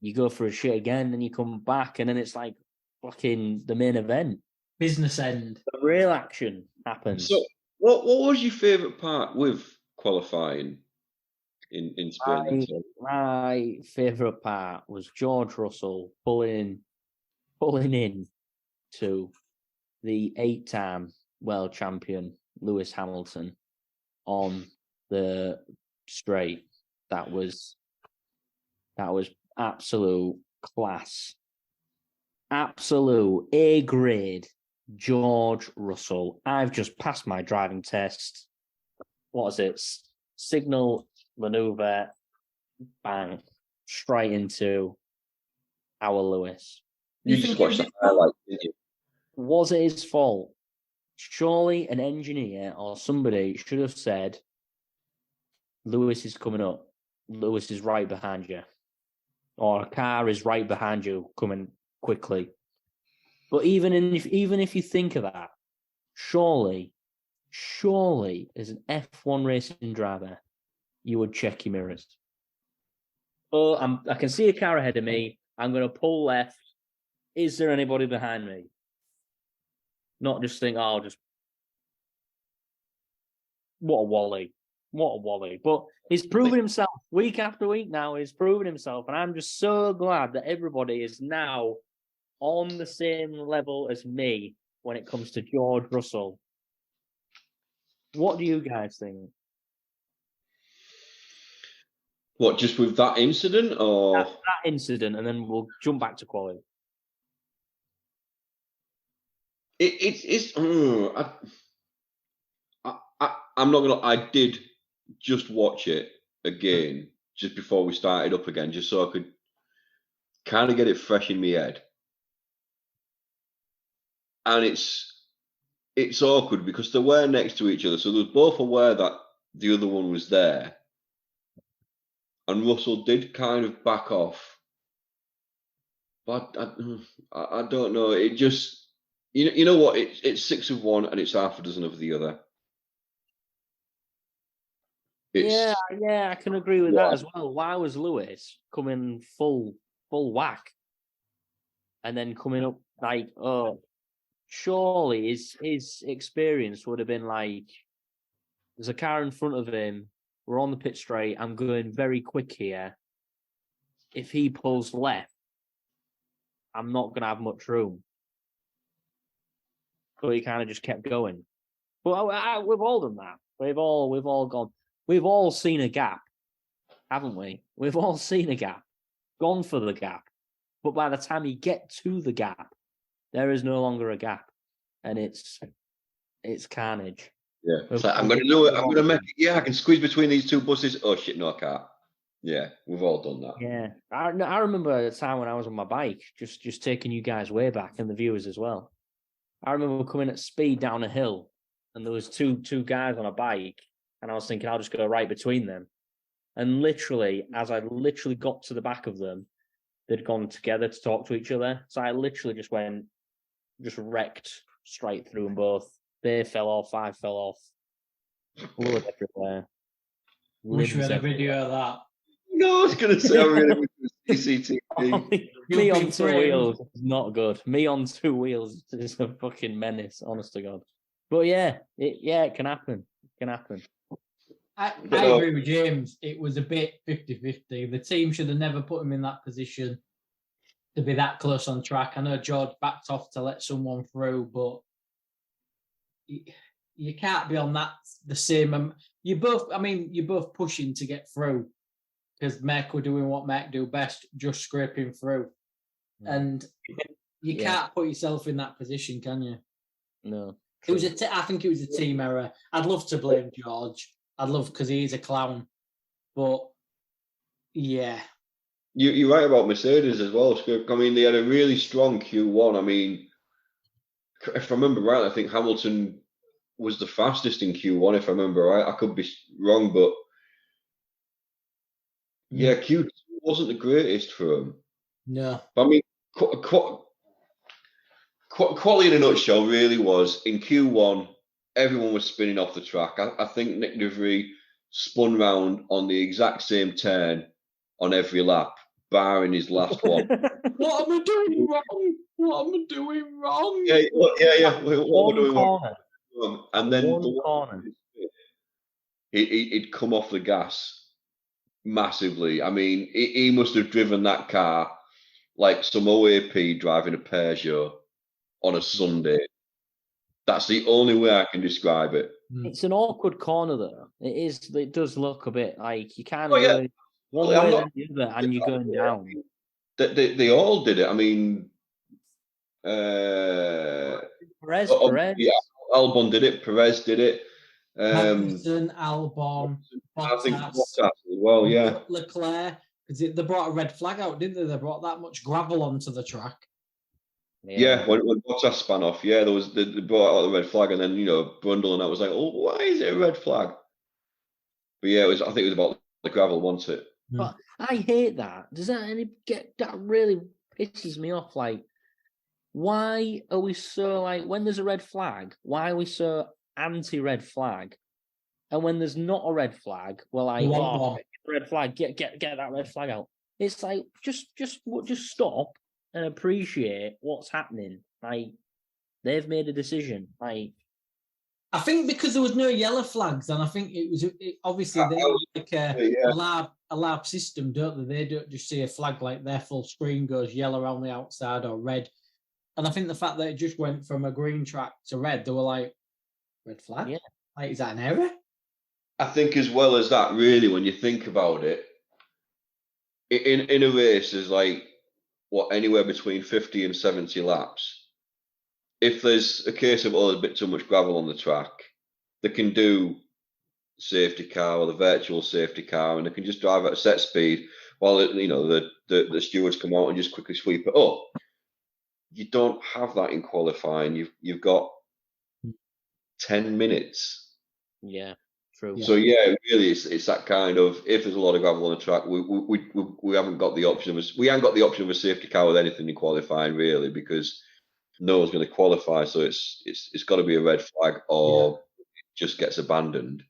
You go for a shit again, then you come back, and then it's like fucking the main event. Business end. The real action happens. So, what was your favourite part with qualifying in Spain? My favourite part was George Russell pulling in to the 8-time world champion Lewis Hamilton on the straight. That was absolute class. Absolute A grade George Russell. I've just passed my driving test. What is it? Signal maneuver, bang, straight into our Lewis. You just watched the highlights, didn't you? Was it his fault? Surely an engineer or somebody should have said, Lewis is coming up. Lewis is right behind you. Or a car is right behind you coming quickly. But even if you think of that, surely as an F1 racing driver, you would check your mirrors. Oh, I can see a car ahead of me. I'm going to pull left. Is there anybody behind me? Not just think, what a wally. But he's proven himself week after week now. He's proven himself. And I'm just so glad that everybody is now on the same level as me when it comes to George Russell. What do you guys think? What, just with that incident, or that incident, and then we'll jump back to quality. I'm not gonna. I did just watch it again just before we started up again, just so I could kind of get it fresh in my head. And it's awkward because they were next to each other, so they were both aware that the other one was there. And Russell did kind of back off, but I don't know. It just you know what? It's 6 of one and it's half a dozen of the other. Yeah, I can agree with that as well. Why was Lewis coming full whack, and then coming up like, surely his experience would have been like, there's a car in front of him. We're on the pit straight. I'm going very quick here. If he pulls left, I'm not going to have much room. So he kind of just kept going. But we've all done that. We've all gone. We've all seen a gap, haven't we? We've all seen a gap, gone for the gap. But by the time you get to the gap, there is no longer a gap, and it's carnage. Yeah, it's like, I'm going to do it. I'm going to make it. Yeah, I can squeeze between these two buses. Oh shit, no, I can't. Yeah, we've all done that. Yeah, I remember a time when I was on my bike, just taking you guys way back and the viewers as well. I remember coming at speed down a hill, and there was two guys on a bike, and I was thinking I'll just go right between them. And literally, as I literally got to the back of them, they'd gone together to talk to each other. So I literally just wrecked straight through them both. They fell off, I fell off. Blood everywhere. Wish we had a video of that. No, I was going to say, I'm really CCTV. Me on two wheels is not good. Me on two wheels is a fucking menace, honest to God. But yeah, it can happen. It can happen. I agree with James. It was a bit 50-50. The team should have never put him in that position to be that close on track. I know George backed off to let someone through, but you can't be on that the same. You're both pushing to get through because Mac were doing what Mac do best, just scraping through. And you can't put yourself in that position, can you? No. It was I think it was a team error. I'd love to blame George. I'd love, because he's a clown. But yeah. You're right about Mercedes as well. I mean, they had a really strong Q1. I mean, if I remember right, I think Hamilton was the fastest in Q1, if I remember right. I could be wrong, but yeah, Q2 wasn't the greatest for him. No. But I mean, quality in a nutshell really was, in Q1, everyone was spinning off the track. I think Nick DeVries spun round on the exact same turn on every lap, barring his last one. What am I doing wrong? What am I doing wrong? Yeah. What am I One doing corner. wrong? And then One corner. he'd come off the gas massively. I mean, he must have driven that car like some OAP driving a Peugeot on a Sunday. That's the only way I can describe it. It's an awkward corner, though. It is. It does look a bit like you kind Oh, of yeah. going one Well, I'm way not- than the other, and you're going down. They all did it. I mean, Perez, yeah, Albon did it. Perez did it. Magnussen, Albon, I think Bottas, Bottas as well. Yeah. Leclerc, because they brought a red flag out, didn't they? They brought that much gravel onto the track. Yeah, when Bottas span off, they brought out the red flag, and then Brundle and that was like, oh, why is it a red flag? But yeah, I think it was about the gravel, wasn't it? But I hate that. Does that that really pisses me off? Like, why are we so like when there's a red flag? Why are we so anti-red flag? And when there's not a red flag, we're like, red flag, get that red flag out. It's like just stop and appreciate what's happening. Like, they've made a decision. Like, I think because there was no yellow flags, and I think obviously they like a lab system, don't they? They don't just see a flag like their full screen goes yellow around the outside or red. And I think the fact that it just went from a green track to red, they were like, red flag? Yeah. Like, is that an error? I think as well as that, really, when you think about it, in a race, there's like, anywhere between 50 and 70 laps. If there's a case of, there's a bit too much gravel on the track, they can do safety car or the virtual safety car, and they can just drive at a set speed while the stewards come out and just quickly sweep it up. You don't have that in qualifying. You've got 10 minutes. Yeah, true. So really, it's that kind of, if there's a lot of gravel on the track, we haven't got the option of a safety car with anything in qualifying, really, because no one's going to qualify. So it's got to be a red flag or it just gets abandoned.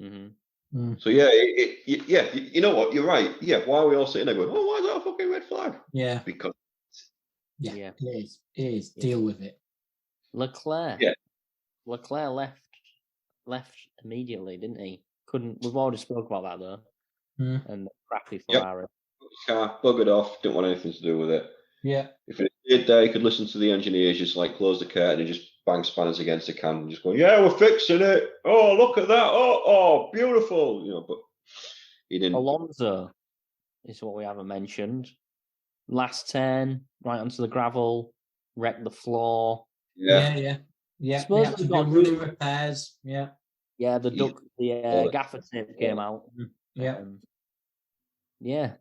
Mm-hmm. So you know what? You're right. Yeah, why are we all sitting there going, why is that a fucking red flag? Yeah, because it is. Deal with it. Leclerc. Yeah. Leclerc left immediately, didn't he? We've already spoke about that though. And the crappy Ferrari. Car buggered off, didn't want anything to do with it. Yeah. If it did there, you could listen to the engineers just like close the curtain and just bang spanners against the can and just go, yeah, we're fixing it. Oh, look at that. Oh, beautiful. But he didn't. Alonso is what we haven't mentioned. Last turn, right onto the gravel, wrecked the floor. Yeah. Suppose they got running repairs. Yeah. Yeah, the gaffer tape came out. Yeah.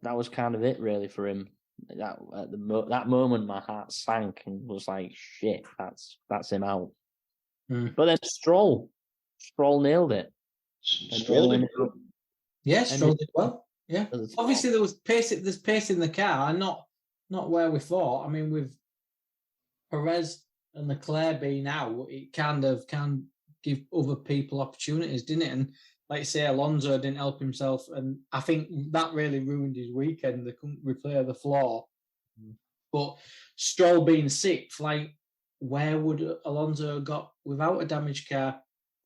That was kind of it really for him. That at that moment, my heart sank and was like, "Shit, that's him out." But then Stroll nailed it. Stroll did. Yeah, Stroll did well. Yeah, obviously there's pace in the car, and not where we thought. I mean, with Perez and Leclerc being out, it kind of can give other people opportunities, didn't it? And like you say, Alonso didn't help himself, and I think that really ruined his weekend. They couldn't repair the floor. But Stroll being sixth, like, where would Alonso have got without a damaged car?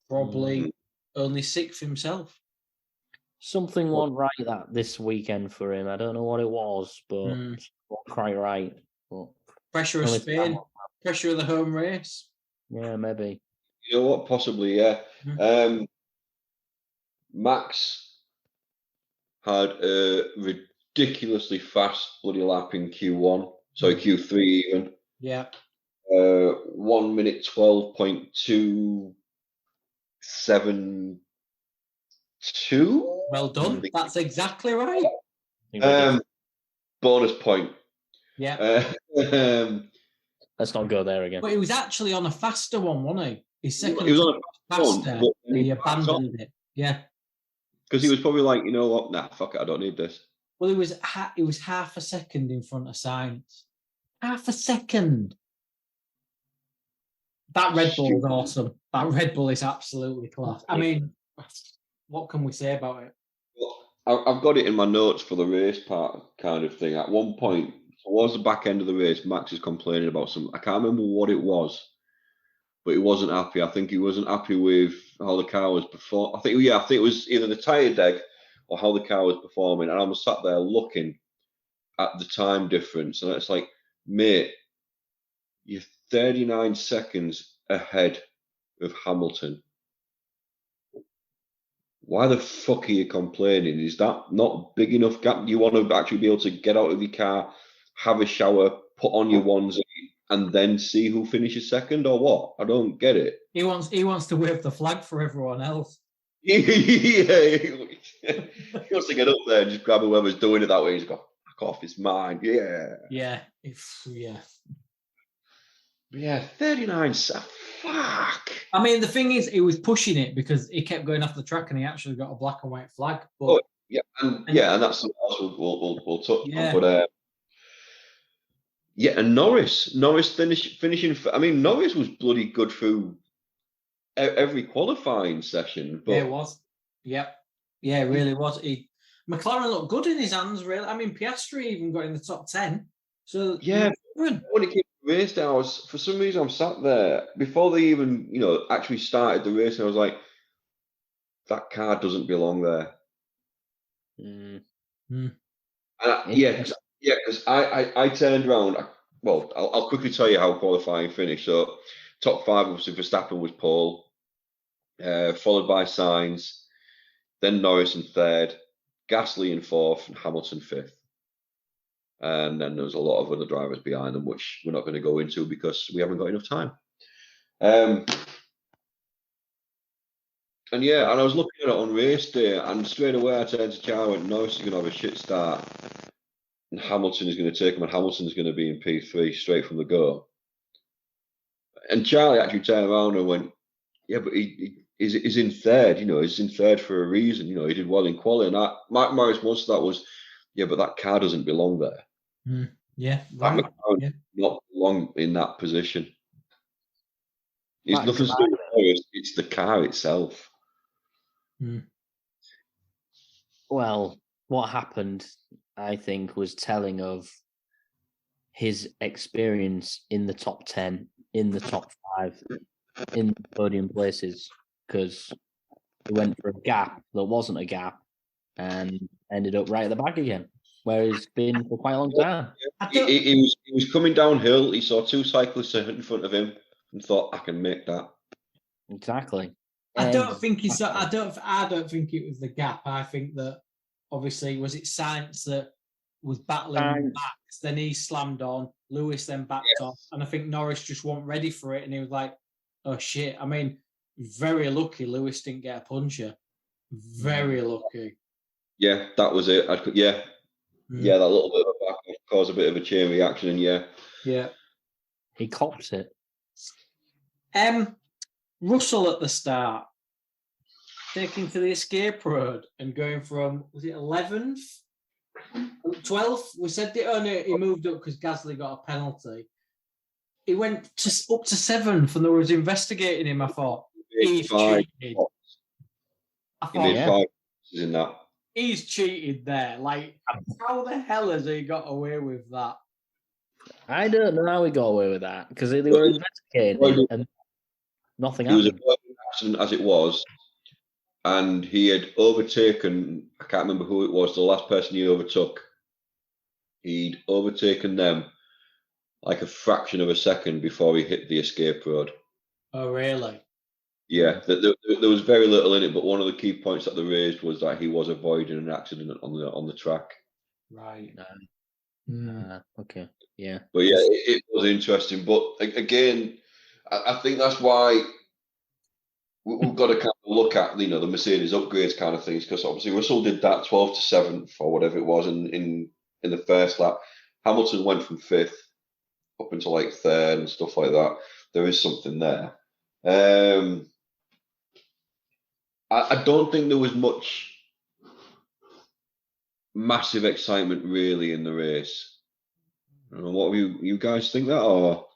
Probably only sixth himself. Something wasn't right this weekend for him. I don't know what it was, but it wasn't quite right. But pressure of Spain, pressure of the home race. Yeah, maybe. You know what? Possibly, yeah. Max had a ridiculously fast bloody lap in Q1, sorry, Q3 even. Yeah. 1 minute 12.272. Well done. That's exactly right. Bonus point. Yeah. Let's not go there again. But he was actually on a faster one, wasn't he? His second he was on a faster. One, he abandoned it. Yeah. Because he was probably like, you know what? Nah, fuck it. I don't need this. Well, it was half a second in front of Sainz. Half a second. That Red Bull is awesome. That Red Bull is absolutely class. I mean, what can we say about it? Well, I've got it in my notes for the race part kind of thing. At one point, towards the back end of the race, Max is complaining about something. I can't remember what it was, but he wasn't happy. I think he wasn't happy with how the car was performing. I think it was either the tyre deg or how the car was performing. And I was sat there looking at the time difference, and it's like, mate, you're 39 seconds ahead of Hamilton. Why the fuck are you complaining? Is that not big enough gap? Do you want to actually be able to get out of your car, have a shower, put on your onesie, and then see who finishes second, or what? I don't get it. He wants to wave the flag for everyone else. Yeah, he wants to get up there and just grab whoever's doing it that way. He's got fuck off, it's mine. Yeah. Yeah. Yeah, 39. Fuck. I mean, the thing is, he was pushing it because he kept going off the track, and he actually got a black and white flag. But and that's something else we'll touch on. But and Norris finishing. I mean, Norris was bloody good through every qualifying session. But yeah, it was. Yep. Yeah, it really was. McLaren looked good in his hands, really. I mean, Piastri even got in the top 10. So yeah, when it came to race day, for some reason I'm sat there before they even actually started the race, and I was like, that car doesn't belong there. Because I turned around. I'll quickly tell you how qualifying finished. So top 5, obviously Verstappen was pole, followed by Sainz, then Norris in 3rd, Gasly in 4th, and Hamilton 5th. And then there was a lot of other drivers behind them, which we're not going to go into because we haven't got enough time. And I was looking at it on race day, and straight away I turned to Charlie and went, Norris is going to have a shit start, and Hamilton is going to take him, and Hamilton is going to be in P3 straight from the go. And Charlie actually turned around and went, yeah, but he's in 3rd, he's in 3rd for a reason, he did well in quali. And Mark Morris' once that was, yeah, but that car doesn't belong there. Yeah, right. Not belong in that position. It's nothing to do with Norris, it's the car itself. Well, what happened, I think, was telling of his experience in the top 10, in the top 5, in the podium places, because he went for a gap that wasn't a gap and ended up right at the back again, where he's been for quite a long time. He was coming downhill. He saw 2 cyclists in front of him and thought, I can make that. Exactly. I don't think he saw. I don't think it was the gap. I think that obviously was it Sainz that was battling backs, then he slammed on. Lewis then backed off, and I think Norris just wasn't ready for it, and he was like, "Oh shit!" I mean, very lucky Lewis didn't get a puncher. Very lucky. Yeah, that was it. That little bit of a back off caused a bit of a chain reaction, and he cops it. Russell at the start, taking to the escape road and going from, was it 11th? 12th? We said he moved up because Gasly got a penalty. He went up to 7th and they was investigating him. I thought, he's cheated. He made 5 in that. He's cheated there. Like, how the hell has he got away with that? I don't know how he got away with that because they were investigating and nothing happened. It was a perfect accident as it was, and he had overtaken, I can't remember who it was, the last person he overtook. He'd overtaken them like a fraction of a second before he hit the escape road. Oh, really? Yeah, there was very little in it, but one of the key points that they raised was that he was avoiding an accident on the track. Right. Okay. Yeah. But yeah, it was interesting. But again, I think that's why we've got to kind of look at the Mercedes upgrades kind of things, because obviously Russell did that 12th to 7th or whatever it was in the first lap. Hamilton went from 5th up into like 3rd and stuff like that. There is something there. I don't think there was much massive excitement really in the race. I don't know, what you guys think that, or?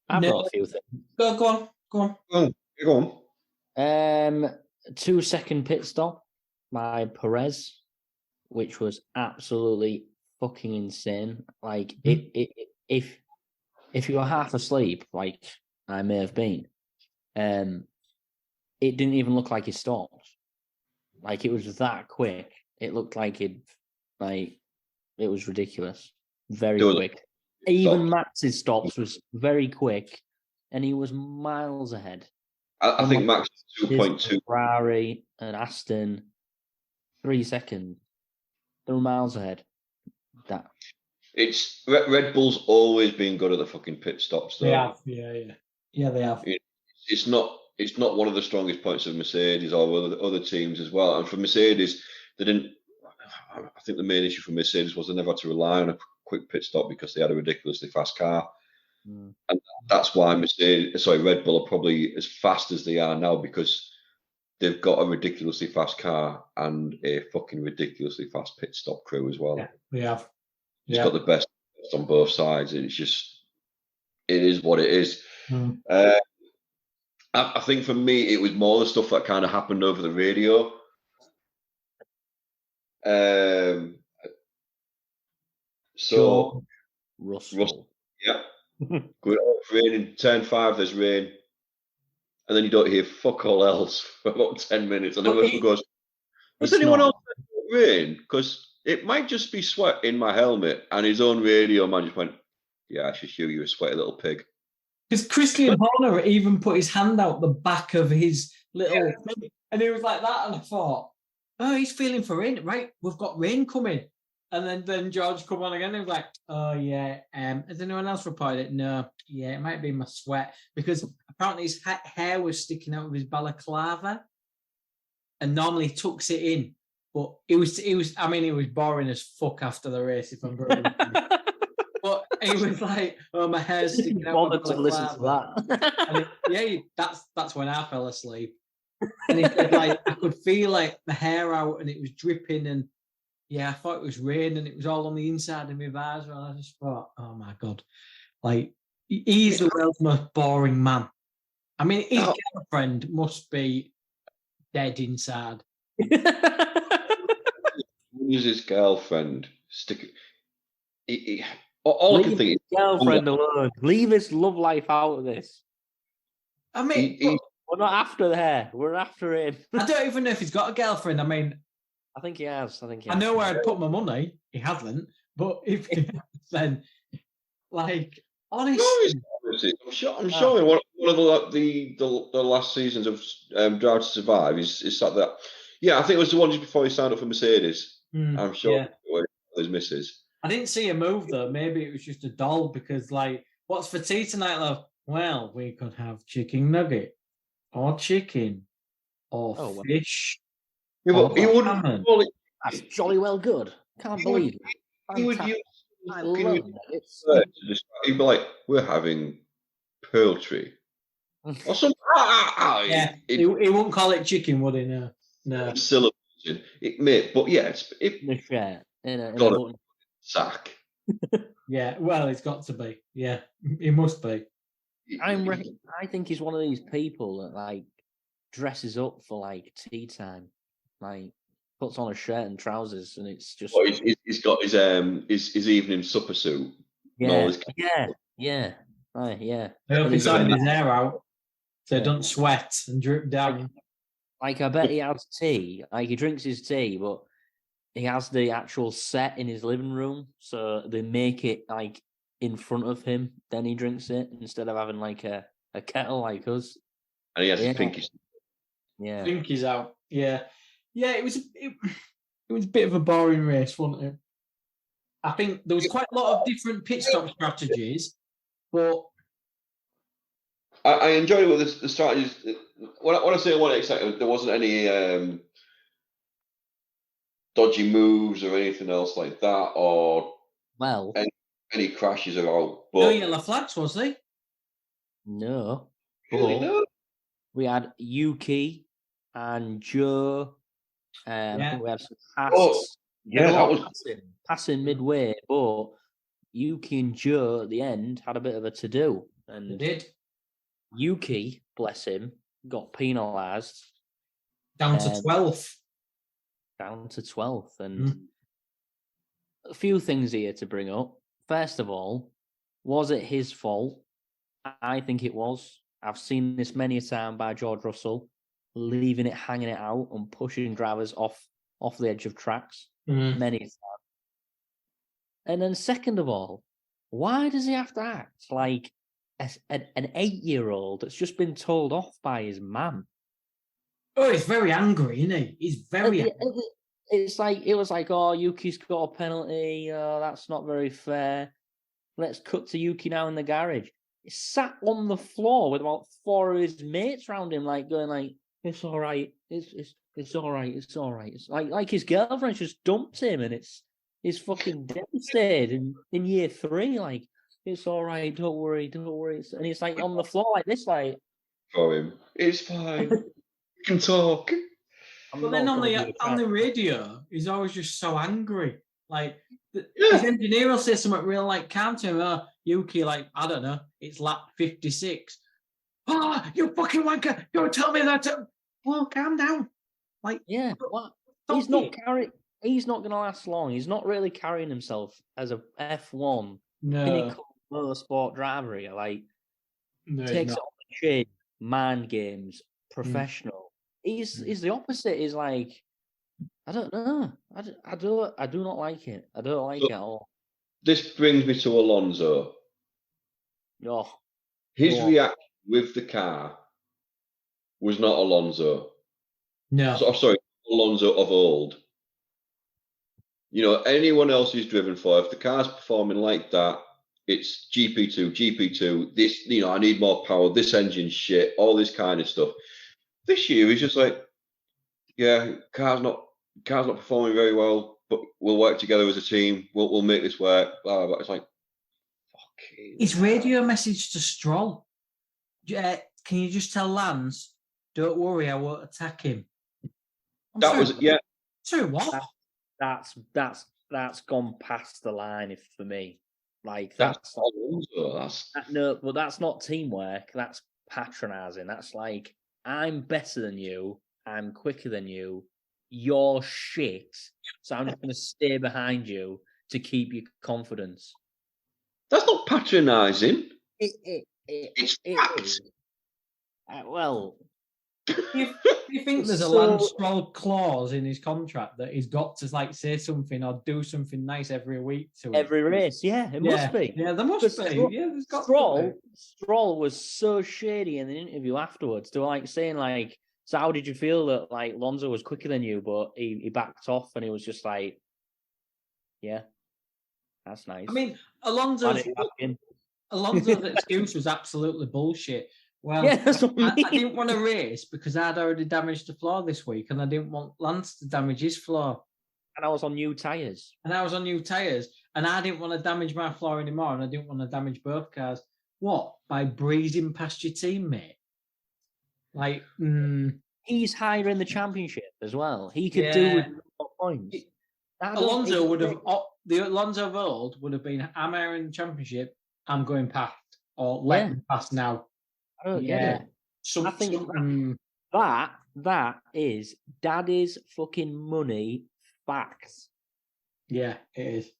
I've got a few things. Go on. Go on. 2-second pit stop by Perez, which was absolutely fucking insane. Like if you were half asleep, like I may have been, it didn't even look like he stopped. Like it was that quick. It looked like it was ridiculous. Very quick. Even Max's stops was very quick, and he was miles ahead. I think Max 2.2. Ferrari and Aston, 3 seconds. They were miles ahead. That It's Red Bull's always been good at the fucking pit stops, though. They have, yeah, they have. It's not one of the strongest points of Mercedes or other teams as well. And for Mercedes, they didn't. I think the main issue for Mercedes was they never had to rely on a quick pit stop because they had a ridiculously fast car, and that's why Red Bull are probably as fast as they are now because they've got a ridiculously fast car and a fucking ridiculously fast pit stop crew as well. Yeah, we have. It's got the best on both sides, and it is what it is. I think for me, it was more the stuff that kind of happened over the radio. Russell. Yeah. Good. It's raining. Turn 5, there's rain. And then you don't hear fuck all else for about 10 minutes. And then Russell goes, does anyone else rain? Because it might just be sweat in my helmet. And his own radio man just went, yeah, I should show you a sweaty little pig. Because Christian Horner even put his hand out the back of his little thing, and he was like that, and I thought, oh, he's feeling for rain, right? We've got rain coming. And then George come on again, and he was like, oh, yeah, has anyone else reported it? No, yeah, it might be my sweat, because apparently his hair was sticking out of his balaclava, and normally he tucks it in, but it was boring as fuck after the race, if I'm brutally honest. But he was like, "Oh, my hair's sticking out." Wanted to listen to that. And that's when I fell asleep. And he said, like, I could feel like the hair out, and it was dripping, and I thought it was rain, and it was all on the inside of my visor. And I just thought, oh my god, like he's the world's most boring man. I mean, his girlfriend must be dead inside. Who's his girlfriend? All I can think is girlfriend alone. Leave his love life out of this. I mean, we're not after the hair. We're after him. I don't even know if he's got a girlfriend. I mean, I think he has. I know where I'd put my money. He hasn't. But if he has, then, like, honestly, I'm sure in one of the last seasons of Drive to Survive, he's sat there. Yeah, I think it was the one just before he signed up for Mercedes. I'm sure his missus. I didn't see a move though. Maybe it was just a doll because, like, what's for tea tonight, love? Well, we could have chicken nugget or chicken or fish. Yeah, but he wouldn't. That's jolly well good. Can't believe it. He would use. I love nuggets. He'd be like, "We're having poultry or something." Yeah, he wouldn't call it chicken, would he? No. Syllable, mate. But yeah, in a sack. Yeah, well, it's got to be. Yeah, it must be. I think he's one of these people that like dresses up for like tea time, like puts on a shirt and trousers, and it's just. Well, he's got his evening supper suit. Yeah. I hope he's sorting his hair out so it doesn't sweat and drip down. Like I bet he has tea. Like he drinks his tea, but he has the actual set in his living room, so they make it like in front of him. Then he drinks it instead of having like a kettle like us. And he has his pinkies. Yeah, pinkies out. Yeah. It was a bit of a boring race, wasn't it? I think there was quite a lot of different pit stop strategies, but I enjoyed it with the strategies. When I say I wasn't excited, there wasn't any dodgy moves or anything else like that, or any crashes at all. But no yellow flags, was there? No. Really, no. We had Yuki and Joe. I think we had some pass. That was passing midway, but Yuki and Joe at the end had a bit of a to-do. And they did. Yuki, bless him, got penalised. Down to 12th. Down to 12th. And a few things here to bring up. First of all, was it his fault? I think it was. I've seen this many a time by George Russell, leaving it, hanging it out, and pushing drivers off the edge of tracks many a time. And then, second of all, why does he have to act like an 8-year-old that's just been told off by his mum? Oh, he's very angry, isn't he? He's very angry. It's like, it was like, oh, Yuki's got a penalty. That's not very fair. Let's cut to Yuki now in the garage. He sat on the floor with about 4 of his mates around him, like going like, "It's all right. It's all right. It's all right." It's like his girlfriend just dumped him, and he's fucking devastated in year 3. Like, it's all right. Don't worry. Don't worry. And he's like on the floor like this, like for him. It's fine. We can talk. But then on the radio, he's always just so angry. Like, his engineer will say something real like calm to him. Oh, Yuki, like, I don't know, it's lap 56. Oh, you fucking wanker! Don't tell me that. Well, calm down. Like, yeah, what? He's not going to last long. He's not really carrying himself as a F1 pinnacle motorsport driver here. Like, takes it on the chin, mind games, professional. He's the opposite. He's like, I don't know. I do not like it. I don't like it at all. This brings me to Alonso. Oh, His reaction with the car was not Alonso. No. Sorry, Alonso of old. You know, anyone else who's driven for, if the car's performing like that, it's GP2, this, you know, I need more power, this engine's shit, all this kind of stuff. This year, he's just like, yeah, car's not performing very well, but we'll work together as a team. We'll make this work. Blah, blah, blah. It's like, fucking. His radio message to Stroll. Can you just tell Lance, don't worry, I won't attack him. Sorry, what? That's gone past the line for me. Like, that's no, but that's not teamwork. That's patronising. That's like, I'm better than you. I'm quicker than you. You're shit. So I'm just going to stay behind you to keep your confidence. That's not patronising. It's fact. Well, do you think there's a Lance Stroll clause in his contract that he's got to like say something or do something nice every week to him? Every race? Yeah, it must be. Yeah, there must be. There's got Stroll was so shady in the interview afterwards. To like saying like, so how did you feel that like Alonso was quicker than you, but he backed off and he was just like, yeah, that's nice. I mean, Alonso's excuse was absolutely bullshit. Well, yeah, that's what I didn't want to race because I'd already damaged the floor this week, and I didn't want Lance to damage his floor. And I was on new tyres. And I didn't want to damage my floor anymore, and I didn't want to damage both cars. What? By breezing past your teammate? Like, he's higher in the championship as well. He could do with more points. Alonso would have, the Alonso of old would have been, I'm higher in the championship, I'm going past, or let me pass now. I don't get it. I think that is daddy's fucking money facts. Yeah, it is.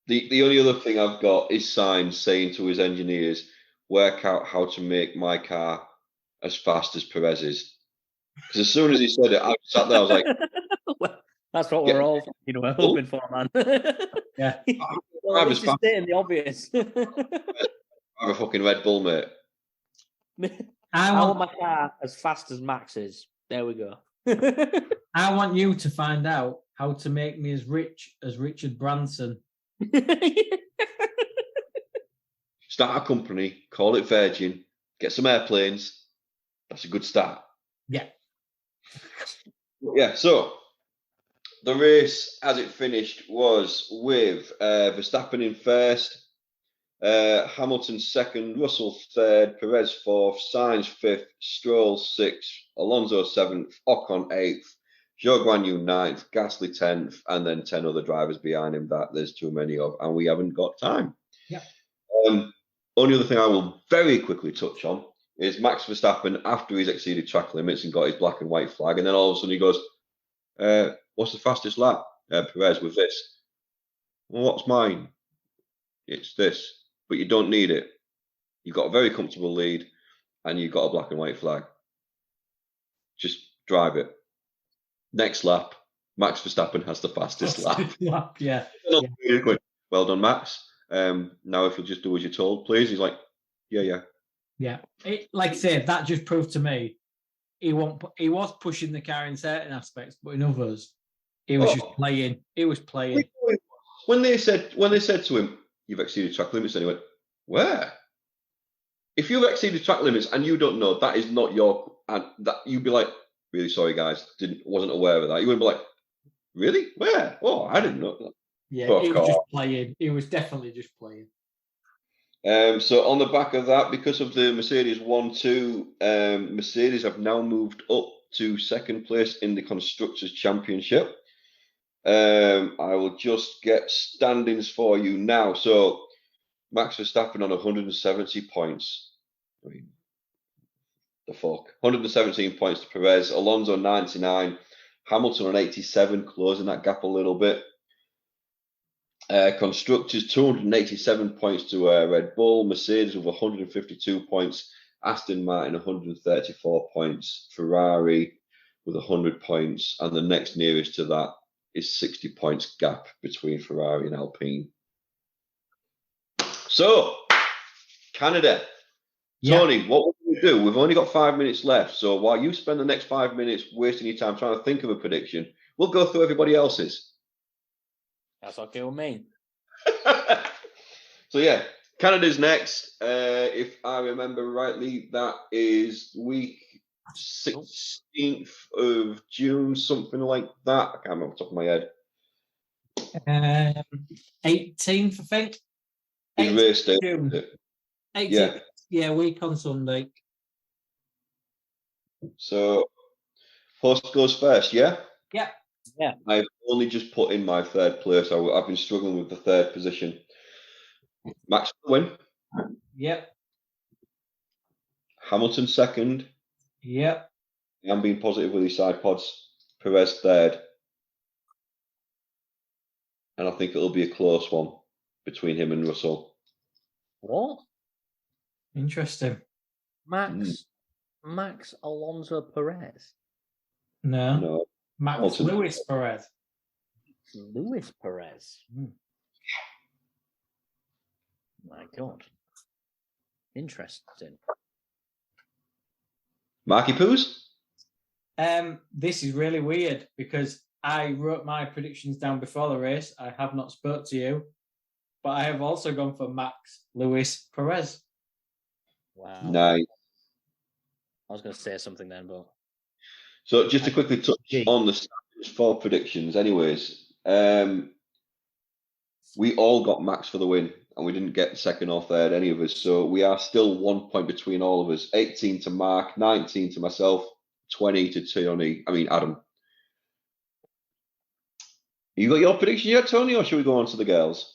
The only other thing I've got is signs saying to his engineers, work out how to make my car as fast as Perez's. Because as soon as he said it, I sat there, I was like... Well, that's what we're all hoping for, man. Yeah. Well, just stating the obvious. I have a fucking Red Bull, mate. I want my car as fast as Max's. There we go. I want you to find out how to make me as rich as Richard Branson. Start a company, call it Virgin, get some airplanes. That's a good start. Yeah. Yeah, so the race as it finished was with Verstappen in first, Hamilton second, Russell third, Perez fourth, Sainz fifth, Stroll sixth, Alonso seventh, Ocon eighth, Zhou Guanyu ninth, Gasly 10th, and then 10 other drivers behind him that there's too many of, and we haven't got time. Yeah. Only other thing I will very quickly touch on is Max Verstappen, after he's exceeded track limits and got his black and white flag, and then all of a sudden he goes, what's the fastest lap? Perez with this. Well, what's mine? It's this, but you don't need it. You've got a very comfortable lead, and you've got a black and white flag. Just drive it. Next lap, Max Verstappen has the fastest lap. Yeah. Well done, Max. Now, if you'll just do as you're told, please. He's like, yeah. Like I said, that just proved to me he was pushing the car in certain aspects, but in others, he was just playing. He was playing. When they said to him, "You've exceeded track limits," and he went, "Where?" If you've exceeded track limits and you don't know, that is not your. And that you'd be like, "Really sorry, guys, wasn't aware of that." You wouldn't be like, "Really? Where? Oh, I didn't know that." Yeah, he was just playing. He was definitely just playing. So on the back of that, because of the Mercedes 1-2, Mercedes have now moved up to second place in the Constructors' Championship. I will just get standings for you now. So Max Verstappen on 170 points. I mean, the fuck. 117 points to Perez. Alonso 99. Hamilton on 87, closing that gap a little bit. Constructors 287 points to Red Bull, Mercedes with 152 points, Aston Martin 134 points, Ferrari with 100 points, and the next nearest to that is 60 points gap between Ferrari and Alpine. So, Canada. Tony, what will we do? We've only got 5 minutes left, so while you spend the next 5 minutes wasting your time trying to think of a prediction, we'll go through everybody else's. That's okay with me. So yeah, Canada's next. If I remember rightly, that is week 16th of June, something like that. I can't remember off the top of my head. 18th, I think. Is race day. 18th, yeah, week on Sunday. So, host goes first, yeah? Yeah. Yeah. I've only just put in my third place. I've been struggling with the third position. Max win. Yep. Hamilton second. Yep. I'm being positive with these side pods. Perez third. And I think it'll be a close one between him and Russell. What? Interesting. Max Alonso Perez. No. Max Hamilton. Lewis Perez. Lewis Perez. My God. Interesting. Marky Poos? This is really weird because I wrote my predictions down before the race. I have not spoke to you, but I have also gone for Max Lewis Perez. Wow. Nice. I was going to say something then, but... So just to quickly touch on the standings for predictions anyways. We all got Max for the win, and we didn't get second or third, any of us. So we are still 1 point between all of us. 18 to Mark, 19 to myself, 20 to Tony. I mean, Adam. You got your prediction yet, Tony, or should we go on to the girls?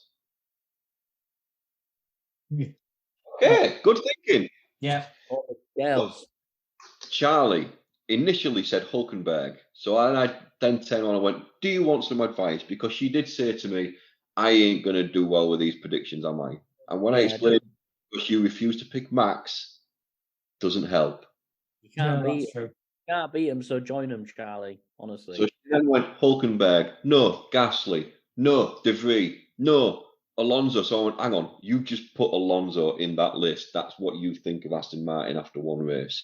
Yeah. Okay, good thinking. Yeah. Oh, girls. Charlie initially said Hulkenberg. So I then turned on and went, do you want some advice? Because she did say to me, I ain't going to do well with these predictions, am I? And when I explained because you refused to pick Max, doesn't help. You can't beat him, so join him, Charlie, honestly. So she then went Hulkenberg, no, Gasly, no, De Vries, no, Alonso. So I went, hang on, you just put Alonso in that list. That's what you think of Aston Martin after one race.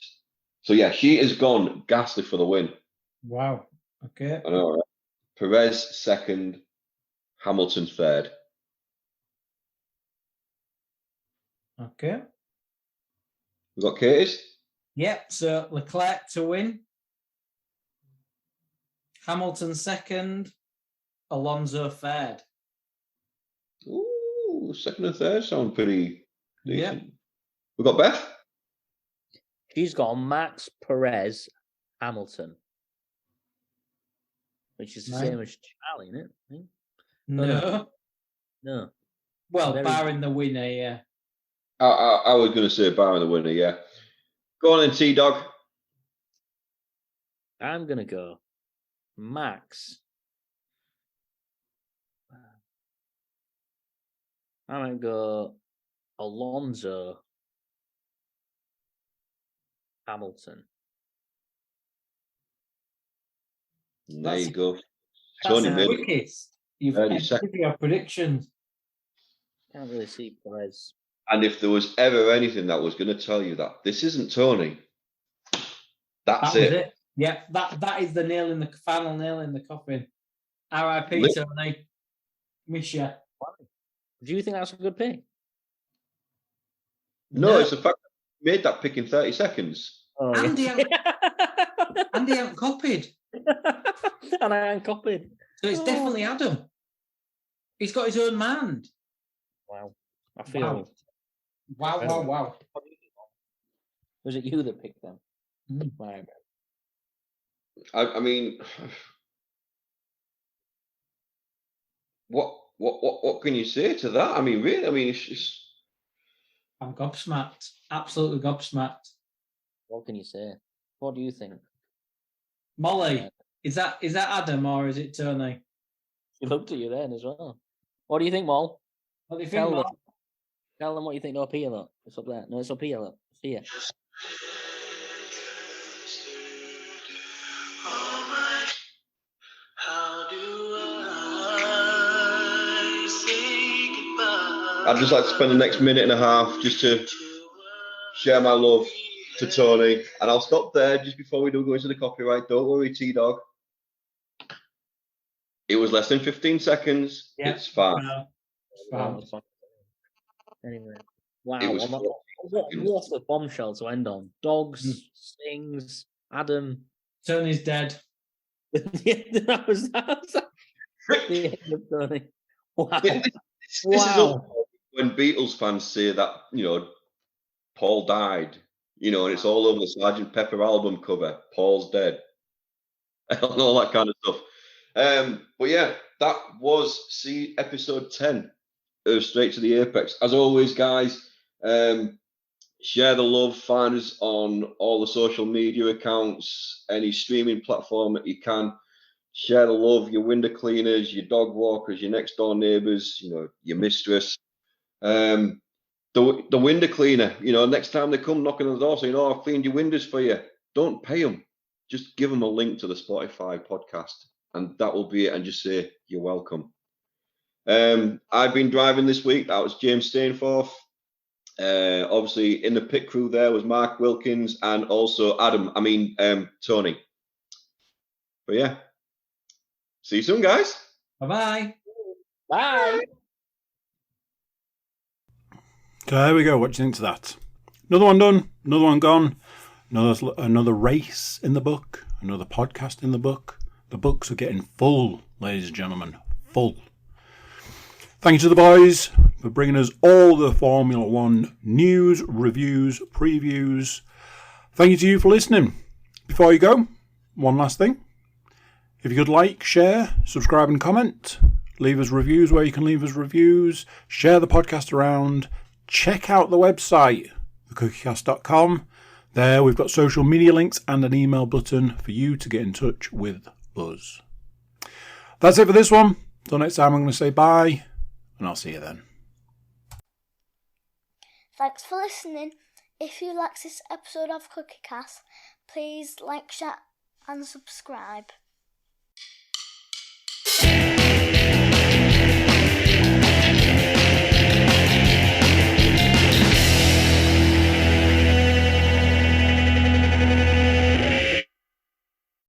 So yeah, she has gone Gasly for the win. Wow. Okay. I know, right? Perez second, Hamilton third. Okay. We got Katie's? Yep. So Leclerc to win. Hamilton second. Alonso third. Ooh, second and third sound pretty decent. Yep. We got Beth? She's got Max, Perez, Hamilton. Which is the same as Charlie, isn't it? No. Well, barring the winner, yeah. I was going to say barring the winner, yeah. Go on then, T-Dog. I'm going to go Max. I might go Alonso Hamilton. There you go. That's Tony the made it. quickest. You've 30 had seconds. your predictions. Can't really see Perez. And if there was ever anything that was going to tell you that this isn't Tony, that's That was it. it. Yeah, that is the final nail in the coffin. R.I.P. Lit- Tony. Miss ya. Do you think that's a good pick? No, it's the fact that he made that pick in 30 seconds. Oh, Andy, yeah. Andy haven't copied. And I ain't copied. So it's definitely Adam. He's got his own mind. Wow. I feel. Wow. Was it you that picked them? Wow. I mean, what can you say to that? I mean, really? I mean, it's just... I'm gobsmacked. Absolutely gobsmacked. What can you say? What do you think? Molly, is that Adam or is it Tony? She looked at you then as well. What do you think, Moll? What do you think, Tell Molly? them. Tell them what you think. No, up here, look. It's up there. No, it's up here, look. It's here. I'd just like to spend the next minute and a half just to share my love to Tony. And I'll stop there just before we do go into the copyright. Don't worry, T-Dog. It was less than 15 seconds. Yeah. It's fine. Wow. Anyway. Wow. It was What a bombshell to end on. Dogs, Stings, Adam. Tony's dead. That was the end of Tony. Wow. This is Wow. when Beatles fans say that, Paul died, and it's all over the Sgt. Pepper album cover. Paul's dead. And all that kind of stuff. But yeah, that was episode 10 of Straight to the Apex. As always, guys, share the love. Find us on all the social media accounts, any streaming platform that you can. Share the love, your window cleaners, your dog walkers, your next door neighbours, your mistress. The window cleaner, next time they come knocking on the door saying, I've cleaned your windows for you. Don't pay them. Just give them a link to the Spotify podcast and that will be it. And just say, you're welcome. I've been driving this week. That was James Stainforth. Obviously in the pit crew there was Mark Wilkins and also Tony. But yeah. See you soon, guys. Bye-bye. Bye. So there we go. What do you think to that? Another one done. Another one gone. Another race in the book. Another podcast in the book. The books are getting full, ladies and gentlemen. Full. Thank you to the boys for bringing us all the Formula One news, reviews, previews. Thank you to you for listening. Before you go, one last thing. If you could like, share, subscribe and comment. Leave us reviews where you can leave us reviews. Share the podcast around. Check out the website, thecookiecast.com. There we've got social media links and an email button for you to get in touch with us. That's it for this one. Till next time I'm going to say bye and I'll see you then. Thanks for listening. If you like this episode of CookieCast, please like, share and subscribe.